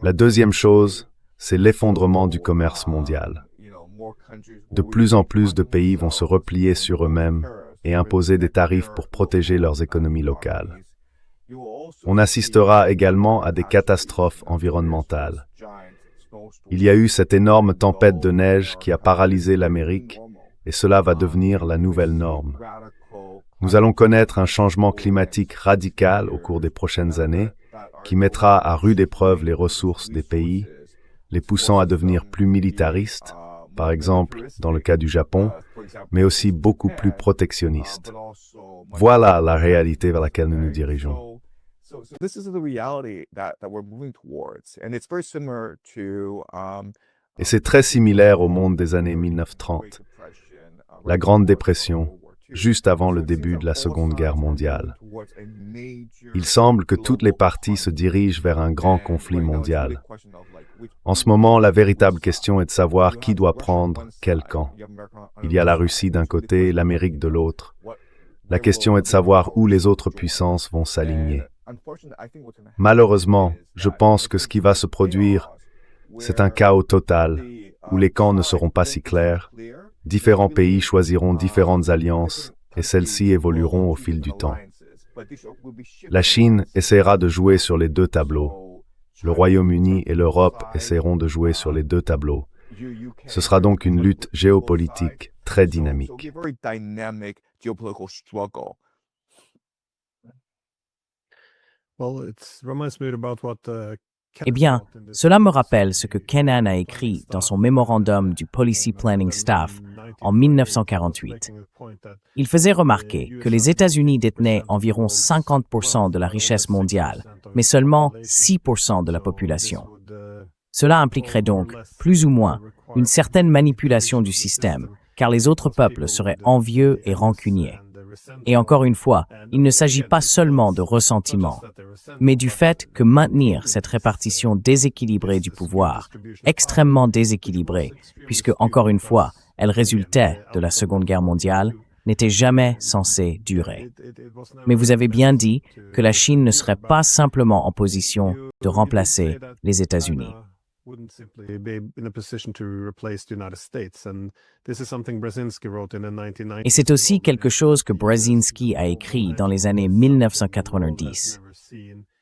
La deuxième chose, c'est l'effondrement du commerce mondial. De plus en plus de pays vont se replier sur eux-mêmes et imposer des tarifs pour protéger leurs économies locales. On assistera également à des catastrophes environnementales. Il y a eu cette énorme tempête de neige qui a paralysé l'Amérique, et cela va devenir la nouvelle norme. Nous allons connaître un changement climatique radical au cours des prochaines années, qui mettra à rude épreuve les ressources des pays, les poussant à devenir plus militaristes, par exemple dans le cas du Japon, mais aussi beaucoup plus protectionnistes. Voilà la réalité vers laquelle nous nous dirigeons. Et c'est très similaire au monde des années 1930, la Grande Dépression, juste avant le début de la Seconde Guerre mondiale. Il semble que toutes les parties se dirigent vers un grand conflit mondial. En ce moment, la véritable question est de savoir qui doit prendre quel camp. Il y a la Russie d'un côté et l'Amérique de l'autre. La question est de savoir où les autres puissances vont s'aligner. Malheureusement, je pense que ce qui va se produire, c'est un chaos total, où les camps ne seront pas si clairs. Différents pays choisiront différentes alliances, et celles-ci évolueront au fil du temps. La Chine essaiera de jouer sur les deux tableaux. Le Royaume-Uni et l'Europe essaieront de jouer sur les deux tableaux. Ce sera donc une lutte géopolitique très dynamique. Eh bien, cela me rappelle ce que Kennan a écrit dans son mémorandum du Policy Planning Staff en 1948. Il faisait remarquer que les États-Unis détenaient environ 50% de la richesse mondiale, mais seulement 6% de la population. Cela impliquerait donc, plus ou moins, une certaine manipulation du système, car les autres peuples seraient envieux et rancuniers. Et encore une fois, il ne s'agit pas seulement de ressentiment, mais du fait que maintenir cette répartition déséquilibrée du pouvoir, extrêmement déséquilibrée, puisque encore une fois, elle résultait de la Seconde Guerre mondiale, n'était jamais censée durer. Mais vous avez bien dit que la Chine ne serait pas simplement en position de remplacer les États-Unis. Et c'est aussi quelque chose que Brzezinski a écrit dans les années 1990.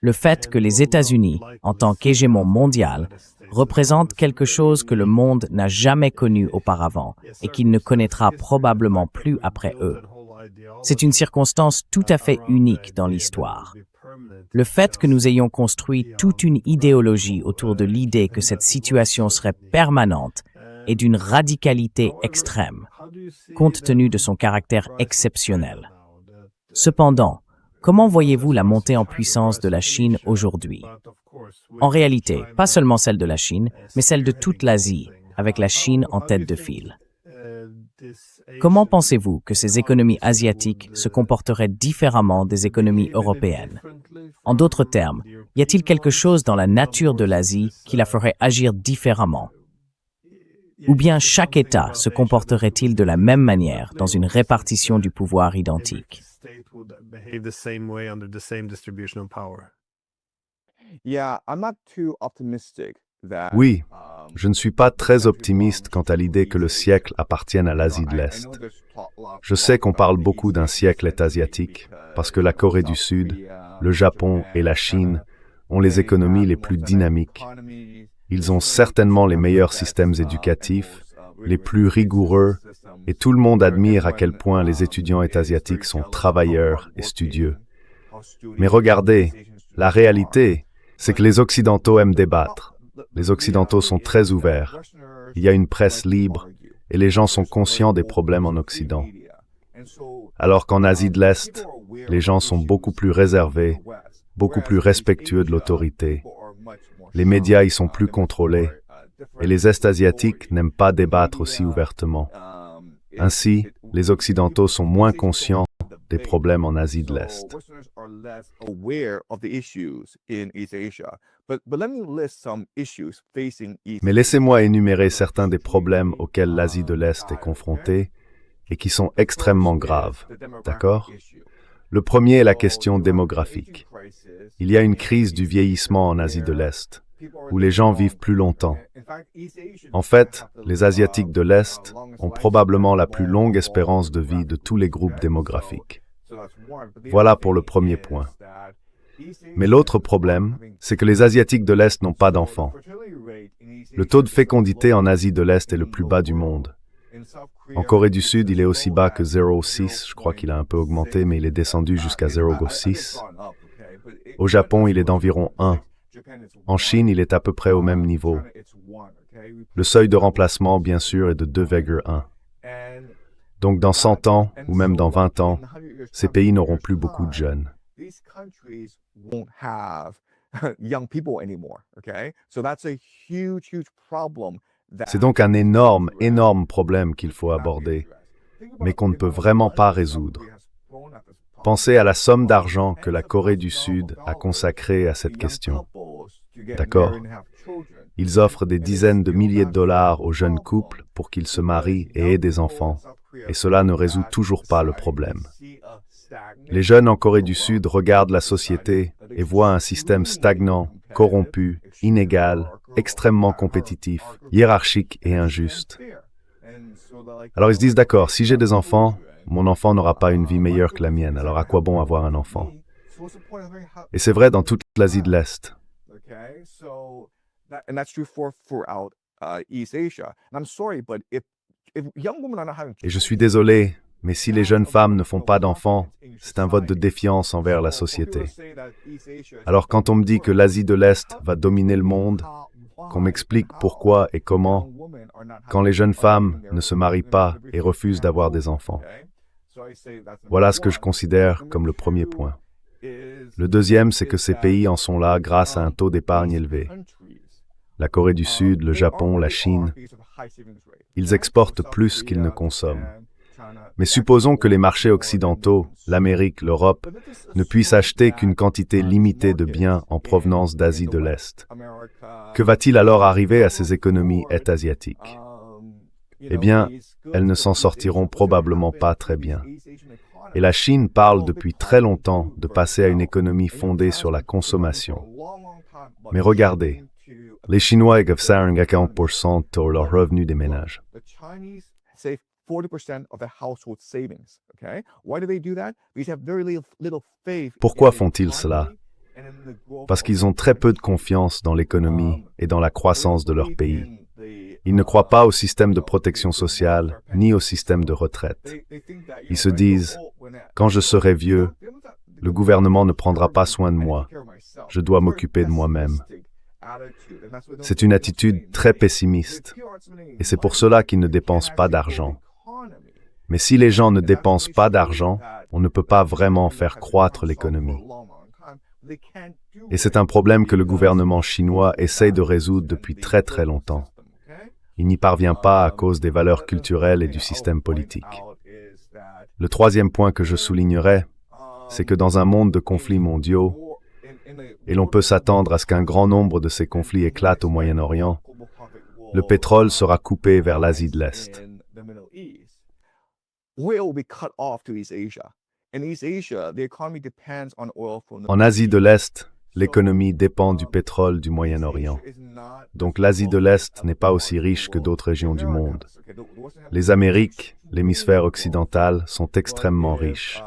Le fait que les États-Unis, en tant qu'hégémon mondial, représentent quelque chose que le monde n'a jamais connu auparavant et qu'il ne connaîtra probablement plus après eux. C'est une circonstance tout à fait unique dans l'histoire. Le fait que nous ayons construit toute une idéologie autour de l'idée que cette situation serait permanente est d'une radicalité extrême, compte tenu de son caractère exceptionnel. Cependant, comment voyez-vous la montée en puissance de la Chine aujourd'hui? En réalité, pas seulement celle de la Chine, mais celle de toute l'Asie, avec la Chine en tête de file. Comment pensez-vous que ces économies asiatiques se comporteraient différemment des économies européennes? En d'autres termes, y a-t-il quelque chose dans la nature de l'Asie qui la ferait agir différemment? Ou bien chaque État se comporterait-il de la même manière dans une répartition du pouvoir identique? Oui, je ne suis pas très optimiste quant à l'idée que le siècle appartienne à l'Asie de l'Est. Je sais qu'on parle beaucoup d'un siècle asiatique, parce que la Corée du Sud, le Japon et la Chine ont les économies les plus dynamiques. Ils ont certainement les meilleurs systèmes éducatifs, les plus rigoureux, et tout le monde admire à quel point les étudiants asiatiques sont travailleurs et studieux. Mais regardez, la réalité, c'est que les Occidentaux aiment débattre. Les Occidentaux sont très ouverts. Il y a une presse libre et les gens sont conscients des problèmes en Occident. Alors qu'en Asie de l'Est, les gens sont beaucoup plus réservés, beaucoup plus respectueux de l'autorité. Les médias y sont plus contrôlés et les Est-Asiatiques n'aiment pas débattre aussi ouvertement. Ainsi, les Occidentaux sont moins conscients des problèmes en Asie de l'Est. Mais laissez-moi énumérer certains des problèmes auxquels l'Asie de l'Est est confrontée et qui sont extrêmement graves. D'accord ? Le premier est la question démographique. Il y a une crise du vieillissement en Asie de l'Est, où les gens vivent plus longtemps. En fait, les Asiatiques de l'Est ont probablement la plus longue espérance de vie de tous les groupes démographiques. Voilà pour le premier point. Mais l'autre problème, c'est que les Asiatiques de l'Est n'ont pas d'enfants. Le taux de fécondité en Asie de l'Est est le plus bas du monde. En Corée du Sud, il est aussi bas que 0,6. Je crois qu'il a un peu augmenté, mais il est descendu jusqu'à 0,6. Au Japon, il est d'environ 1. En Chine, il est à peu près au même niveau. Le seuil de remplacement, bien sûr, est de 2,1. Donc dans 100 ans, ou même dans 20 ans, ces pays n'auront plus beaucoup de jeunes. C'est donc un énorme, énorme problème qu'il faut aborder, mais qu'on ne peut vraiment pas résoudre. Pensez à la somme d'argent que la Corée du Sud a consacrée à cette question. D'accord ? Ils offrent des dizaines de milliers de dollars aux jeunes couples pour qu'ils se marient et aient des enfants, et cela ne résout toujours pas le problème. Les jeunes en Corée du Sud regardent la société et voient un système stagnant, corrompu, inégal, extrêmement compétitif, hiérarchique et injuste. Alors ils se disent, d'accord, si j'ai des enfants, mon enfant n'aura pas une vie meilleure que la mienne, alors à quoi bon avoir un enfant? Et c'est vrai dans toute l'Asie de l'Est. Et je suis désolé, mais si les jeunes femmes ne font pas d'enfants, c'est un vote de défiance envers la société. Alors quand on me dit que l'Asie de l'Est va dominer le monde, qu'on m'explique pourquoi et comment, quand les jeunes femmes ne se marient pas et refusent d'avoir des enfants. Voilà ce que je considère comme le premier point. Le deuxième, c'est que ces pays en sont là grâce à un taux d'épargne élevé. La Corée du Sud, le Japon, la Chine, ils exportent plus qu'ils ne consomment. Mais supposons que les marchés occidentaux, l'Amérique, l'Europe, ne puissent acheter qu'une quantité limitée de biens en provenance d'Asie de l'Est. Que va-t-il alors arriver à ces économies asiatiques? Eh bien, elles ne s'en sortiront probablement pas très bien. Et la Chine parle depuis très longtemps de passer à une économie fondée sur la consommation. Mais regardez, les Chinois gardent 40% de leurs revenus des ménages. Pourquoi font-ils cela? Parce qu'ils ont très peu de confiance dans l'économie et dans la croissance de leur pays. Ils ne croient pas au système de protection sociale, ni au système de retraite. Ils se disent, quand je serai vieux, le gouvernement ne prendra pas soin de moi. Je dois m'occuper de moi-même. C'est une attitude très pessimiste, et c'est pour cela qu'ils ne dépensent pas d'argent. Mais si les gens ne dépensent pas d'argent, on ne peut pas vraiment faire croître l'économie. Et c'est un problème que le gouvernement chinois essaye de résoudre depuis très très longtemps. Il n'y parvient pas à cause des valeurs culturelles et du système politique. Le troisième point que je soulignerai, c'est que dans un monde de conflits mondiaux, et l'on peut s'attendre à ce qu'un grand nombre de ces conflits éclatent au Moyen-Orient, le pétrole sera coupé vers l'Asie de l'Est. En Asie de l'Est, l'économie dépend du pétrole du Moyen-Orient. Donc l'Asie de l'Est n'est pas aussi riche que d'autres régions du monde. Les Amériques, l'hémisphère occidental, sont extrêmement riches.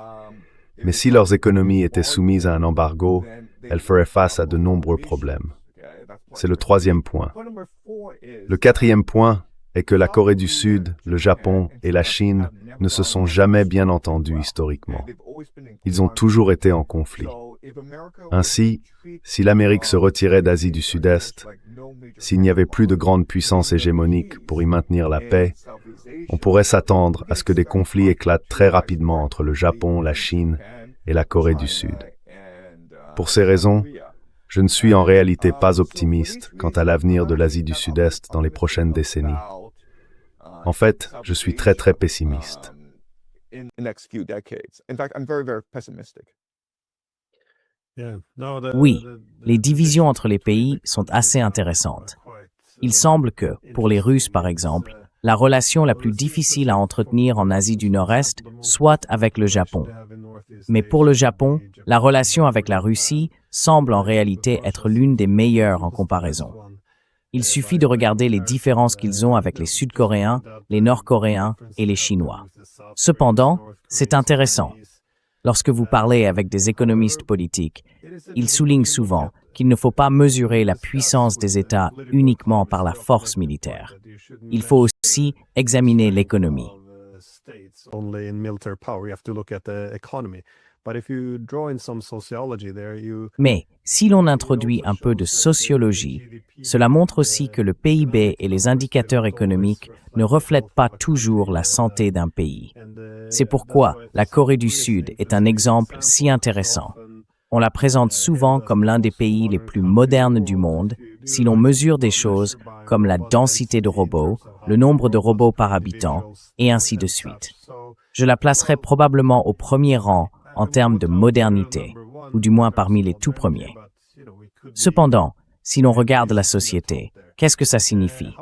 Mais si leurs économies étaient soumises à un embargo, elles feraient face à de nombreux problèmes. C'est le troisième point. Le quatrième point est que la Corée du Sud, le Japon et la Chine ne se sont jamais bien entendus historiquement. Ils ont toujours été en conflit. Ainsi, si l'Amérique se retirait d'Asie du Sud-Est, s'il n'y avait plus de grandes puissances hégémoniques pour y maintenir la paix, on pourrait s'attendre à ce que des conflits éclatent très rapidement entre le Japon, la Chine et la Corée du Sud. Pour ces raisons, je ne suis en réalité pas optimiste quant à l'avenir de l'Asie du Sud-Est dans les prochaines décennies. En fait, je suis très très pessimiste. Oui, les divisions entre les pays sont assez intéressantes. Il semble que, pour les Russes par exemple, la relation la plus difficile à entretenir en Asie du Nord-Est soit avec le Japon. Mais pour le Japon, la relation avec la Russie semble en réalité être l'une des meilleures en comparaison. Il suffit de regarder les différences qu'ils ont avec les Sud-Coréens, les Nord-Coréens et les Chinois. Cependant, c'est intéressant. Lorsque vous parlez avec des économistes politiques, ils soulignent souvent qu'il ne faut pas mesurer la puissance des États uniquement par la force militaire. Il faut aussi examiner l'économie. Mais si l'on introduit un peu de sociologie, cela montre aussi que le PIB et les indicateurs économiques ne reflètent pas toujours la santé d'un pays. C'est pourquoi la Corée du Sud est un exemple si intéressant. On la présente souvent comme l'un des pays les plus modernes du monde si l'on mesure des choses comme la densité de robots, le nombre de robots par habitant, et ainsi de suite. Je la placerai probablement au premier rang en termes de modernité, ou du moins parmi les tout premiers. Cependant, si l'on regarde la société, qu'est-ce que ça signifie?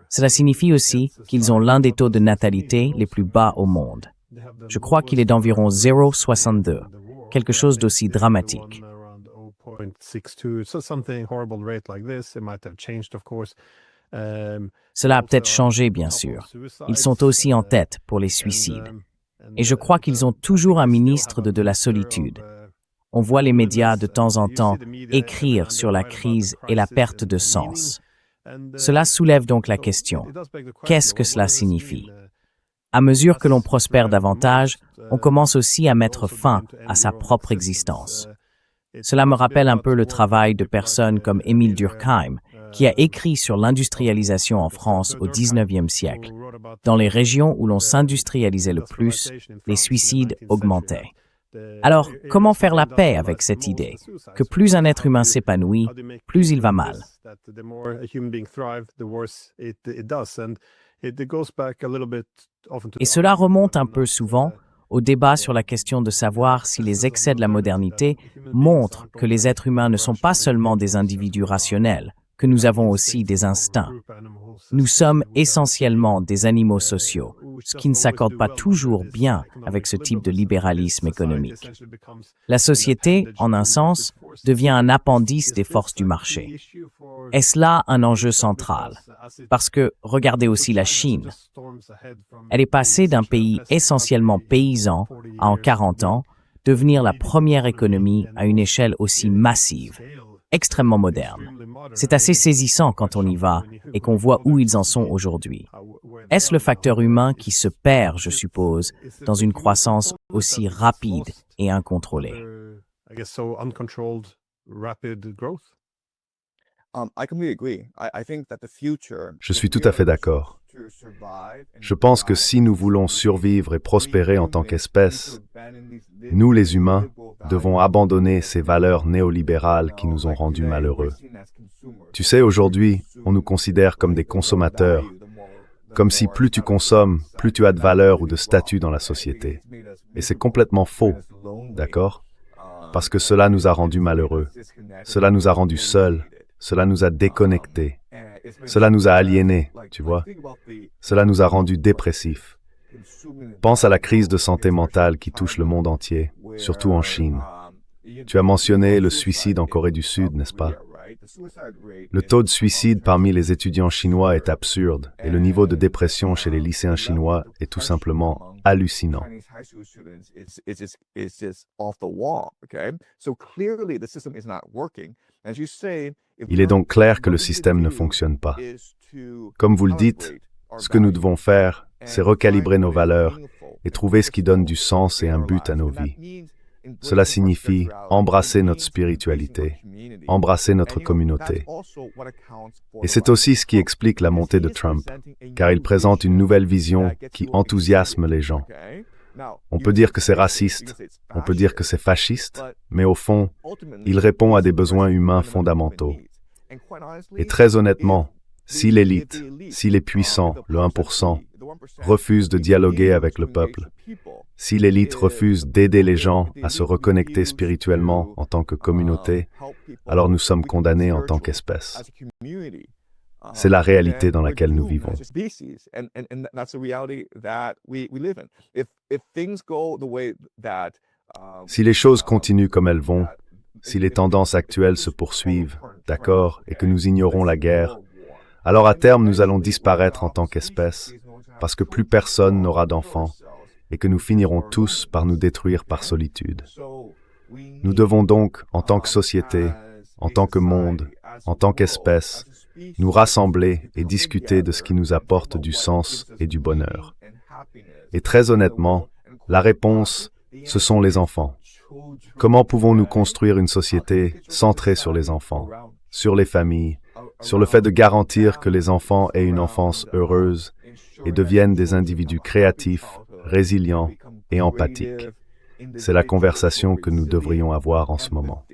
Cela signifie aussi qu'ils ont l'un des taux de natalité les plus bas au monde. Je crois qu'il est d'environ 0,62, quelque chose d'aussi dramatique. Cela a peut-être changé, bien sûr. Ils sont aussi en tête pour les suicides. Et je crois qu'ils ont toujours un ministre de la solitude. On voit les médias de temps en temps écrire sur la crise et la perte de sens. Cela soulève donc la question, qu'est-ce que cela signifie? À mesure que l'on prospère davantage, on commence aussi à mettre fin à sa propre existence. Cela me rappelle un peu le travail de personnes comme Émile Durkheim, qui a écrit sur l'industrialisation en France au XIXe siècle. Dans les régions où l'on s'industrialisait le plus, les suicides augmentaient. Alors, comment faire la paix avec cette idée que plus un être humain s'épanouit, plus il va mal? Et cela remonte un peu souvent au débat sur la question de savoir si les excès de la modernité montrent que les êtres humains ne sont pas seulement des individus rationnels, que nous avons aussi des instincts. Nous sommes essentiellement des animaux sociaux, ce qui ne s'accorde pas toujours bien avec ce type de libéralisme économique. La société, en un sens, devient un appendice des forces du marché. Est-ce là un enjeu central? Parce que, regardez aussi la Chine. Elle est passée d'un pays essentiellement paysan à, en 40 ans, devenir la première économie à une échelle aussi massive, extrêmement moderne. C'est assez saisissant quand on y va et qu'on voit où ils en sont aujourd'hui. Est-ce le facteur humain qui se perd, je suppose, dans une croissance aussi rapide et incontrôlée? Je suis tout à fait d'accord. Je pense que si nous voulons survivre et prospérer en tant qu'espèce, nous les humains devons abandonner ces valeurs néolibérales qui nous ont rendus malheureux. Tu sais, aujourd'hui, on nous considère comme des consommateurs, comme si plus tu consommes, plus tu as de valeur ou de statut dans la société. Et c'est complètement faux, d'accord? Parce que cela nous a rendus malheureux, cela nous a rendus seuls, cela nous a déconnectés, cela nous a aliénés, tu vois? Cela nous a rendus dépressifs. Pense à la crise de santé mentale qui touche le monde entier, surtout en Chine. Tu as mentionné le suicide en Corée du Sud, n'est-ce pas? Le taux de suicide parmi les étudiants chinois est absurde et le niveau de dépression chez les lycéens chinois est tout simplement hallucinant. Il est donc clair que le système ne fonctionne pas. Comme vous le dites, ce que nous devons faire, c'est recalibrer nos valeurs et trouver ce qui donne du sens et un but à nos vies. Cela signifie embrasser notre spiritualité, embrasser notre communauté. Et c'est aussi ce qui explique la montée de Trump, car il présente une nouvelle vision qui enthousiasme les gens. On peut dire que c'est raciste, on peut dire que c'est fasciste, mais au fond, il répond à des besoins humains fondamentaux. Et très honnêtement, si l'élite, si les puissants, le 1%, refuse de dialoguer avec le peuple, si l'élite refuse d'aider les gens à se reconnecter spirituellement en tant que communauté, alors nous sommes condamnés en tant qu'espèce. C'est la réalité dans laquelle nous vivons. Si les choses continuent comme elles vont, si les tendances actuelles se poursuivent, d'accord, et que nous ignorons la guerre, alors à terme nous allons disparaître en tant qu'espèce, parce que plus personne n'aura d'enfants, et que nous finirons tous par nous détruire par solitude. Nous devons donc, en tant que société, en tant que monde, en tant qu'espèce, nous rassembler et discuter de ce qui nous apporte du sens et du bonheur. Et très honnêtement, la réponse, ce sont les enfants. Comment pouvons-nous construire une société centrée sur les enfants, sur les familles, sur le fait de garantir que les enfants aient une enfance heureuse et deviennent des individus créatifs, résilients et empathiques? C'est la conversation que nous devrions avoir en ce moment.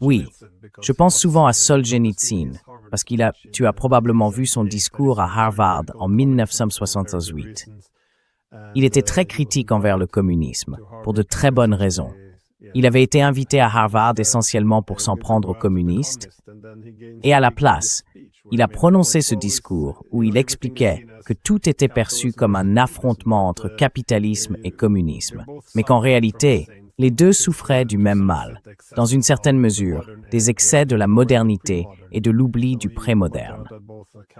Oui, je pense souvent à Solzhenitsyn, parce tu as probablement vu son discours à Harvard en 1978. Il était très critique envers le communisme, pour de très bonnes raisons. Il avait été invité à Harvard essentiellement pour s'en prendre aux communistes, et à la place, il a prononcé ce discours où il expliquait que tout était perçu comme un affrontement entre capitalisme et communisme, mais qu'en réalité, les deux souffraient du même mal, dans une certaine mesure, des excès de la modernité et de l'oubli du pré-moderne.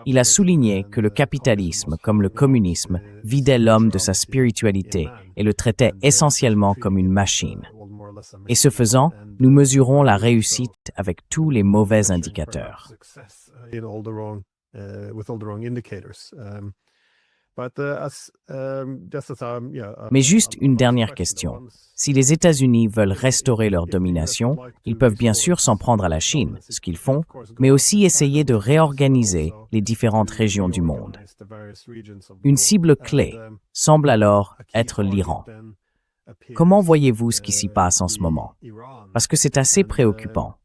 Il a souligné que le capitalisme, comme le communisme, vidait l'homme de sa spiritualité et le traitait essentiellement comme une machine. Et ce faisant, nous mesurons la réussite avec tous les mauvais indicateurs. Mais juste une dernière question. Si les États-Unis veulent restaurer leur domination, ils peuvent bien sûr s'en prendre à la Chine, ce qu'ils font, mais aussi essayer de réorganiser les différentes régions du monde. Une cible clé semble alors être l'Iran. Comment voyez-vous ce qui s'y passe en ce moment? Parce que c'est assez préoccupant.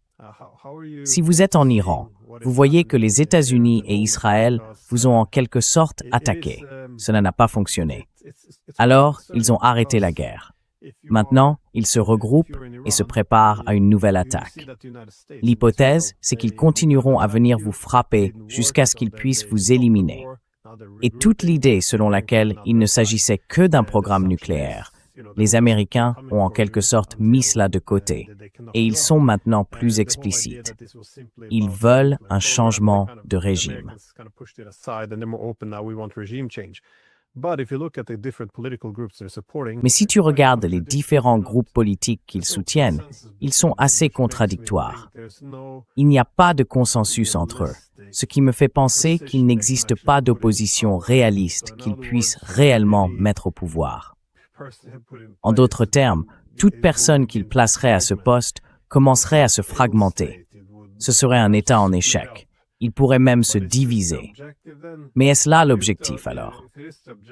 Si vous êtes en Iran, vous voyez que les États-Unis et Israël vous ont en quelque sorte attaqué. Cela n'a pas fonctionné. Alors, ils ont arrêté la guerre. Maintenant, ils se regroupent et se préparent à une nouvelle attaque. L'hypothèse, c'est qu'ils continueront à venir vous frapper jusqu'à ce qu'ils puissent vous éliminer. Et toute l'idée selon laquelle il ne s'agissait que d'un programme nucléaire, les Américains ont en quelque sorte mis cela de côté, et ils sont maintenant plus explicites. Ils veulent un changement de régime. Mais si tu regardes les différents groupes politiques qu'ils soutiennent, ils sont assez contradictoires. Il n'y a pas de consensus entre eux, ce qui me fait penser qu'il n'existe pas d'opposition réaliste qu'ils puissent réellement mettre au pouvoir. En d'autres termes, toute personne qu'ils placeraient à ce poste commencerait à se fragmenter. Ce serait un État en échec. Il pourrait même se diviser. Mais est-ce là l'objectif alors?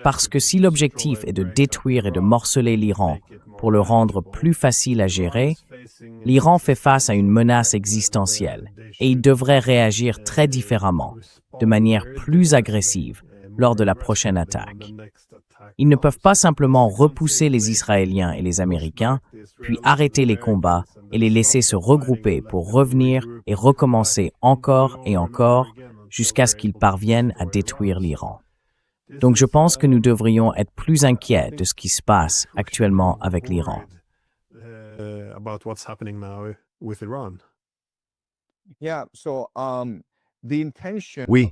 Parce que si l'objectif est de détruire et de morceler l'Iran pour le rendre plus facile à gérer, l'Iran fait face à une menace existentielle et il devrait réagir très différemment, de manière plus agressive, lors de la prochaine attaque. Ils ne peuvent pas simplement repousser les Israéliens et les Américains, puis arrêter les combats et les laisser se regrouper pour revenir et recommencer encore et encore jusqu'à ce qu'ils parviennent à détruire l'Iran. Donc je pense que nous devrions être plus inquiets de ce qui se passe actuellement avec l'Iran. Oui,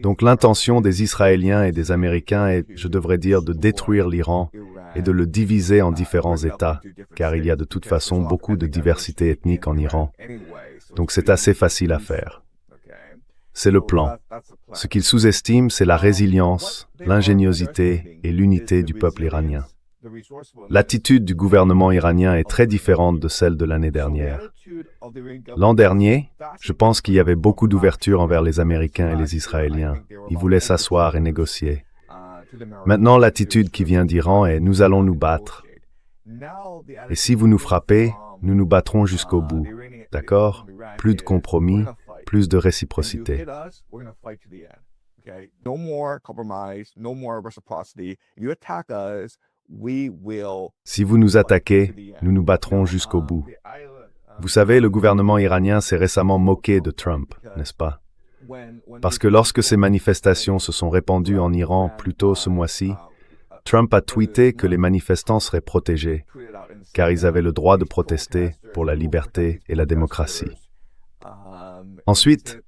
donc l'intention des Israéliens et des Américains est, je devrais dire, de détruire l'Iran et de le diviser en différents États, car il y a de toute façon beaucoup de diversité ethnique en Iran. Donc c'est assez facile à faire. C'est le plan. Ce qu'ils sous-estiment, c'est la résilience, l'ingéniosité et l'unité du peuple iranien. L'attitude du gouvernement iranien est très différente de celle de l'année dernière. L'an dernier, je pense qu'il y avait beaucoup d'ouverture envers les Américains et les Israéliens. Ils voulaient s'asseoir et négocier. Maintenant, l'attitude qui vient d'Iran est « nous allons nous battre. Et si vous nous frappez, nous nous battrons jusqu'au bout. d'accord? Plus de compromis, plus de réciprocité. Si vous nous attaquez, nous nous battrons jusqu'au bout. Vous savez, le gouvernement iranien s'est récemment moqué de Trump, n'est-ce pas? Parce que lorsque ces manifestations se sont répandues en Iran plus tôt ce mois-ci, Trump a tweeté que les manifestants seraient protégés, car ils avaient le droit de protester pour la liberté et la démocratie. Ensuite,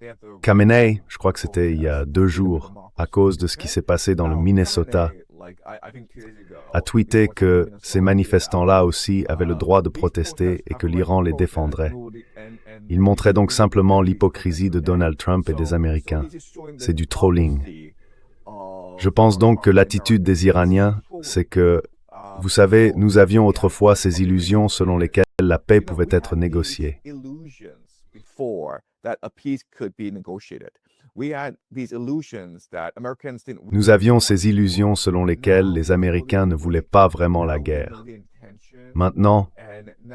Khamenei, je crois que c'était il y a 2 jours, à cause de ce qui s'est passé dans le Minnesota, a tweeté que ces manifestants-là aussi avaient le droit de protester et que l'Iran les défendrait. Il montrait donc simplement l'hypocrisie de Donald Trump et des Américains. C'est du trolling. Je pense donc que l'attitude des Iraniens, c'est que, vous savez, nous avions autrefois ces illusions selon lesquelles la paix pouvait être négociée. Nous avions ces illusions selon lesquelles les Américains ne voulaient pas vraiment la guerre. Maintenant,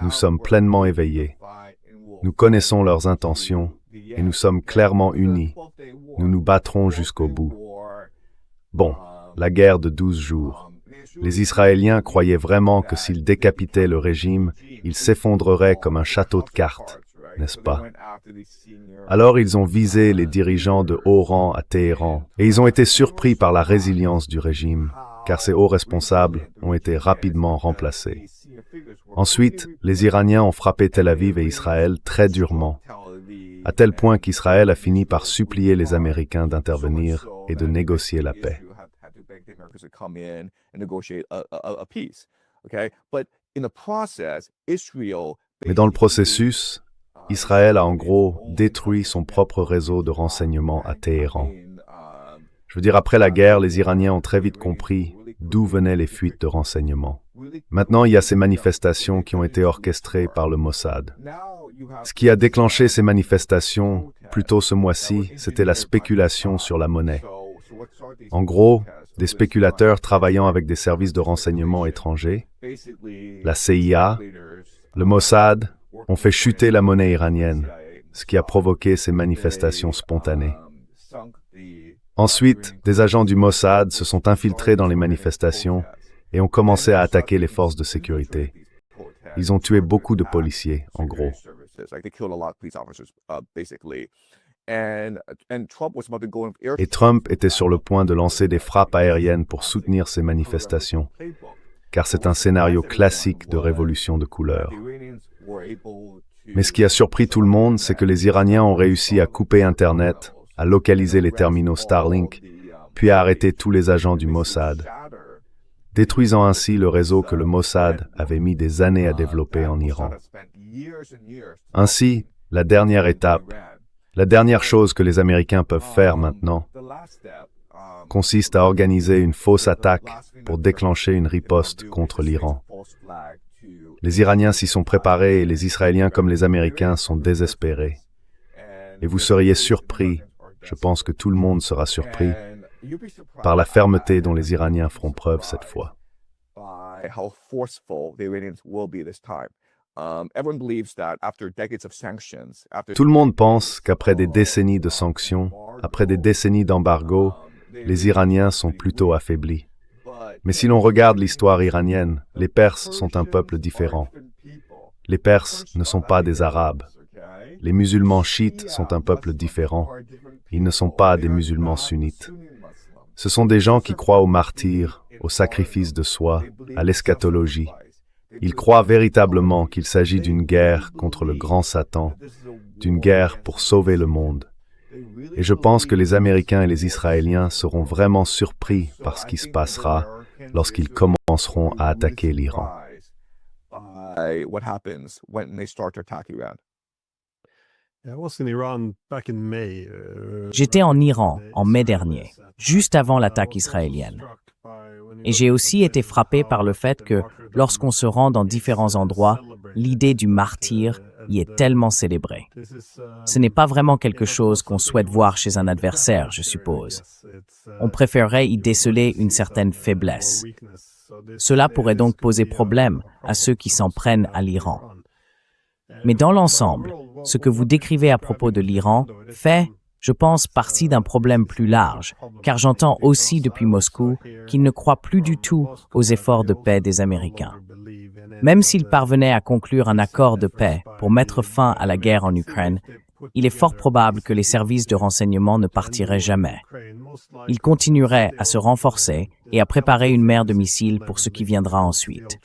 nous sommes pleinement éveillés. Nous connaissons leurs intentions et nous sommes clairement unis. Nous nous battrons jusqu'au bout. Bon, la guerre de 12 jours. Les Israéliens croyaient vraiment que s'ils décapitaient le régime, il s'effondrerait comme un château de cartes, n'est-ce pas? Alors ils ont visé les dirigeants de haut rang à Téhéran, et ils ont été surpris par la résilience du régime, car ces hauts responsables ont été rapidement remplacés. Ensuite, les Iraniens ont frappé Tel Aviv et Israël très durement, à tel point qu'Israël a fini par supplier les Américains d'intervenir et de négocier la paix. Mais dans le processus, Israël a en gros détruit son propre réseau de renseignement à Téhéran. Je veux dire, après la guerre, les Iraniens ont très vite compris d'où venaient les fuites de renseignements. Maintenant, il y a ces manifestations qui ont été orchestrées par le Mossad. Ce qui a déclenché ces manifestations, plus tôt ce mois-ci, c'était la spéculation sur la monnaie. En gros, des spéculateurs travaillant avec des services de renseignement étrangers, la CIA, le Mossad, ont fait chuter la monnaie iranienne, ce qui a provoqué ces manifestations spontanées. Ensuite, des agents du Mossad se sont infiltrés dans les manifestations et ont commencé à attaquer les forces de sécurité. Ils ont tué beaucoup de policiers, en gros. Et Trump était sur le point de lancer des frappes aériennes pour soutenir ces manifestations, car c'est un scénario classique de révolution de couleur. Mais ce qui a surpris tout le monde, c'est que les Iraniens ont réussi à couper Internet, à localiser les terminaux Starlink, puis à arrêter tous les agents du Mossad, détruisant ainsi le réseau que le Mossad avait mis des années à développer en Iran. Ainsi, la dernière étape, la dernière chose que les Américains peuvent faire maintenant, consiste à organiser une fausse attaque pour déclencher une riposte contre l'Iran. Les Iraniens s'y sont préparés et les Israéliens comme les Américains sont désespérés. Et vous seriez surpris, je pense que tout le monde sera surpris, par la fermeté dont les Iraniens feront preuve cette fois. Tout le monde pense qu'après des décennies de sanctions, après des décennies d'embargo, les Iraniens sont plutôt affaiblis. Mais si l'on regarde l'histoire iranienne, les Perses sont un peuple différent. Les Perses ne sont pas des Arabes. Les musulmans chiites sont un peuple différent. Ils ne sont pas des musulmans sunnites. Ce sont des gens qui croient aux martyrs, au sacrifice de soi, à l'eschatologie. Ils croient véritablement qu'il s'agit d'une guerre contre le grand Satan, d'une guerre pour sauver le monde. Et je pense que les Américains et les Israéliens seront vraiment surpris par ce qui se passera lorsqu'ils commenceront à attaquer l'Iran. J'étais en Iran en mai dernier, juste avant l'attaque israélienne. Et j'ai aussi été frappé par le fait que, lorsqu'on se rend dans différents endroits, l'idée du martyr y est tellement célébrée. Ce n'est pas vraiment quelque chose qu'on souhaite voir chez un adversaire, je suppose. On préférerait y déceler une certaine faiblesse. Cela pourrait donc poser problème à ceux qui s'en prennent à l'Iran. Mais dans l'ensemble, ce que vous décrivez à propos de l'Iran fait, je pense, partie d'un problème plus large, car j'entends aussi depuis Moscou qu'ils ne croient plus du tout aux efforts de paix des Américains. Même s'ils parvenaient à conclure un accord de paix pour mettre fin à la guerre en Ukraine, il est fort probable que les services de renseignement ne partiraient jamais. Ils continueraient à se renforcer et à préparer une mer de missiles pour ce qui viendra ensuite.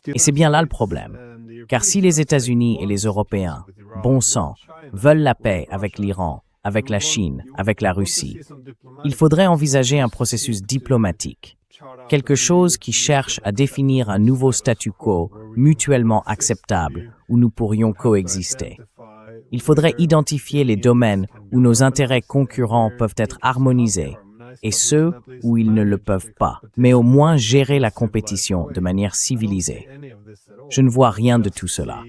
Et c'est bien là le problème, car si les États-Unis et les Européens, bon sang, veulent la paix avec l'Iran, avec la Chine, avec la Russie, il faudrait envisager un processus diplomatique, quelque chose qui cherche à définir un nouveau statu quo mutuellement acceptable où nous pourrions coexister. Il faudrait identifier les domaines où nos intérêts concurrents peuvent être harmonisés et ceux où ils ne le peuvent pas, mais au moins gérer la compétition de manière civilisée. Je ne vois rien de tout cela.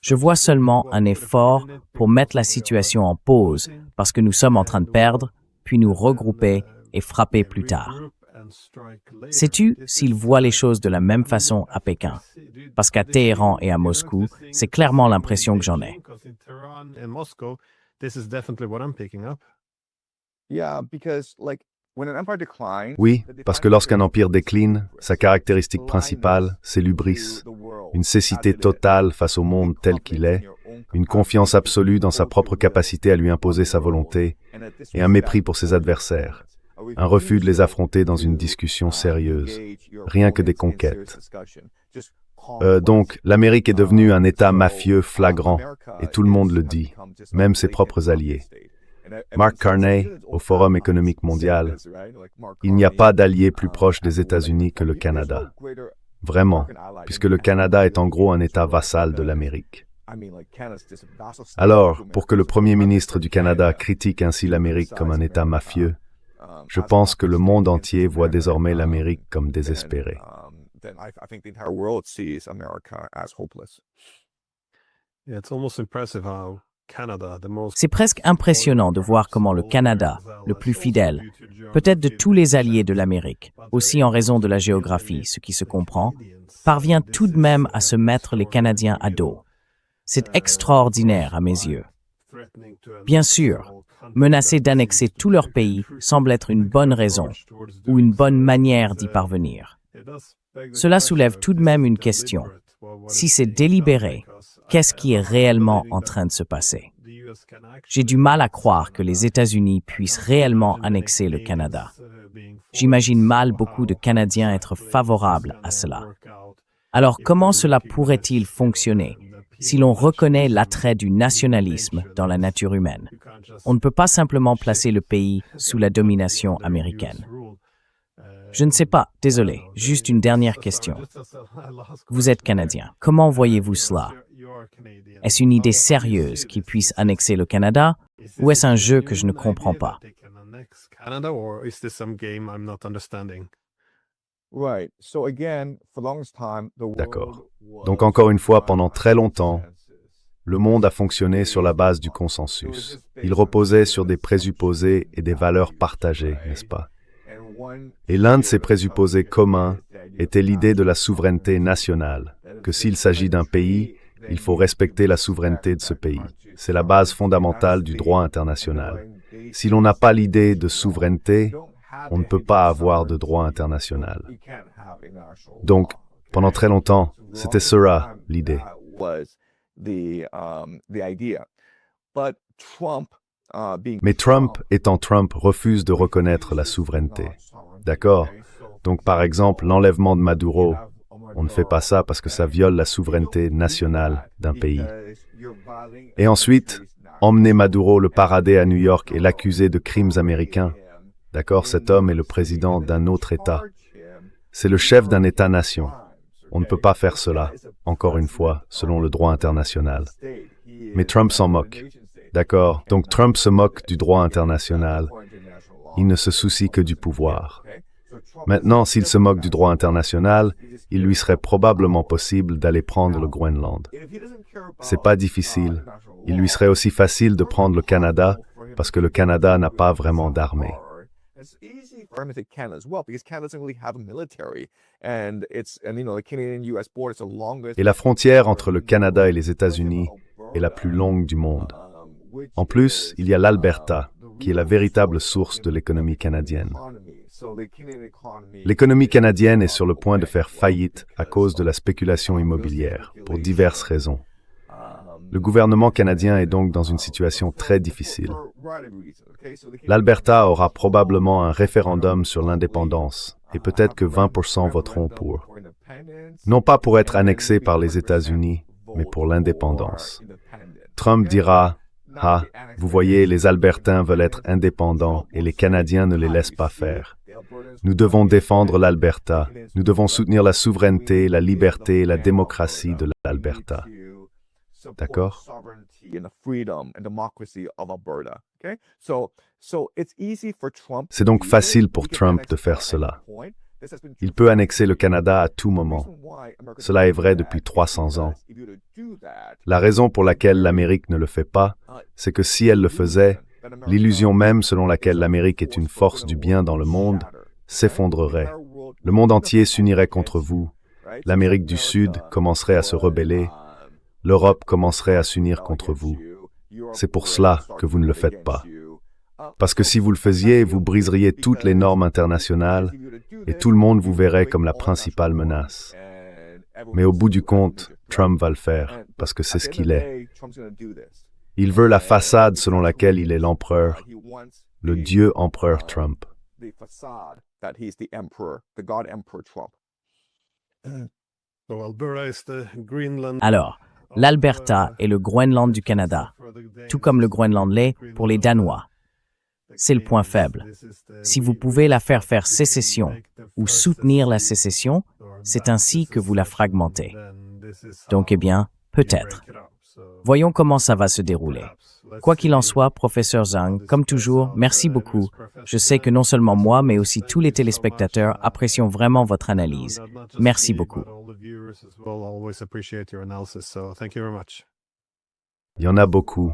Je vois seulement un effort pour mettre la situation en pause parce que nous sommes en train de perdre, puis nous regrouper et frapper plus tard. Sais-tu s'ils voient les choses de la même façon à Pékin? Parce qu'à Téhéran et à Moscou, c'est clairement l'impression que j'en ai. Oui, parce que lorsqu'un empire décline, sa caractéristique principale, c'est l'hubris, une cécité totale face au monde tel qu'il est, une confiance absolue dans sa propre capacité à lui imposer sa volonté, et un mépris pour ses adversaires, un refus de les affronter dans une discussion sérieuse, rien que des conquêtes. Donc, l'Amérique est devenue un État mafieux flagrant, et tout le monde le dit, même ses propres alliés. Mark Carney, au Forum économique mondial, il n'y a pas d'allié plus proche des États-Unis que le Canada. Vraiment, puisque le Canada est en gros un État vassal de l'Amérique. Alors, pour que le Premier ministre du Canada critique ainsi l'Amérique comme un État mafieux, je pense que le monde entier voit désormais l'Amérique comme désespérée. C'est presque impressionnant de voir comment le Canada, le plus fidèle, peut-être de tous les alliés de l'Amérique, aussi en raison de la géographie, ce qui se comprend, parvient tout de même à se mettre les Canadiens à dos. C'est extraordinaire à mes yeux. Bien sûr, menacer d'annexer tout leur pays semble être une bonne raison ou une bonne manière d'y parvenir. Cela soulève tout de même une question. Si c'est délibéré, qu'est-ce qui est réellement en train de se passer? J'ai du mal à croire que les États-Unis puissent réellement annexer le Canada. J'imagine mal beaucoup de Canadiens être favorables à cela. Alors comment cela pourrait-il fonctionner si l'on reconnaît l'attrait du nationalisme dans la nature humaine? On ne peut pas simplement placer le pays sous la domination américaine. Je ne sais pas, désolé, juste une dernière question. Vous êtes Canadien, comment voyez-vous cela? Est-ce une idée sérieuse qu'ils puissent annexer le Canada ou est-ce un jeu que je ne comprends pas? D'accord. Donc encore une fois, pendant très longtemps, le monde a fonctionné sur la base du consensus. Il reposait sur des présupposés et des valeurs partagées, n'est-ce pas? Et l'un de ces présupposés communs était l'idée de la souveraineté nationale, que s'il s'agit d'un pays, il faut respecter la souveraineté de ce pays. C'est la base fondamentale du droit international. Si l'on n'a pas l'idée de souveraineté, on ne peut pas avoir de droit international. Donc, pendant très longtemps, c'était cela l'idée. Mais Trump, étant Trump, refuse de reconnaître la souveraineté. D'accord? Donc, par exemple, l'enlèvement de Maduro, on ne fait pas ça parce que ça viole la souveraineté nationale d'un pays. Et ensuite, emmener Maduro le parader à New York et l'accuser de crimes américains. D'accord? Cet homme est le président d'un autre État. C'est le chef d'un État-nation. On ne peut pas faire cela, encore une fois, selon le droit international. Mais Trump s'en moque. D'accord? Donc Trump se moque du droit international. Il ne se soucie que du pouvoir. Maintenant, s'il se moque du droit international, il lui serait probablement possible d'aller prendre le Groenland. C'est pas difficile. Il lui serait aussi facile de prendre le Canada, parce que le Canada n'a pas vraiment d'armée. Et la frontière entre le Canada et les États-Unis est la plus longue du monde. En plus, il y a l'Alberta, qui est la véritable source de l'économie canadienne. L'économie canadienne est sur le point de faire faillite à cause de la spéculation immobilière, pour diverses raisons. Le gouvernement canadien est donc dans une situation très difficile. L'Alberta aura probablement un référendum sur l'indépendance, et peut-être que 20% voteront pour. Non pas pour être annexé par les États-Unis, mais pour l'indépendance. Trump dira « Ah, vous voyez, les Albertains veulent être indépendants et les Canadiens ne les laissent pas faire. Nous devons défendre l'Alberta. Nous devons soutenir la souveraineté, la liberté et la démocratie de l'Alberta. » D'accord? C'est donc facile pour Trump de faire cela. Il peut annexer le Canada à tout moment. Cela est vrai depuis 300 ans. La raison pour laquelle l'Amérique ne le fait pas, c'est que si elle le faisait, l'illusion même selon laquelle l'Amérique est une force du bien dans le monde s'effondrerait. Le monde entier s'unirait contre vous. L'Amérique du Sud commencerait à se rebeller. L'Europe commencerait à s'unir contre vous. C'est pour cela que vous ne le faites pas. Parce que si vous le faisiez, vous briseriez toutes les normes internationales et tout le monde vous verrait comme la principale menace. Mais au bout du compte, Trump va le faire, parce que c'est ce qu'il est. Il veut la façade selon laquelle il est l'empereur, le Dieu empereur Trump. Alors, l'Alberta est le Groenland du Canada, tout comme le Groenland l'est pour les Danois. C'est le point faible. Si vous pouvez la faire sécession ou soutenir la sécession, c'est ainsi que vous la fragmentez. Donc, eh bien, peut-être. Voyons comment ça va se dérouler. Quoi qu'il en soit, professeur Zhang, comme toujours, merci beaucoup. Je sais que non seulement moi, mais aussi tous les téléspectateurs apprécions vraiment votre analyse. Merci beaucoup. Il y en a beaucoup.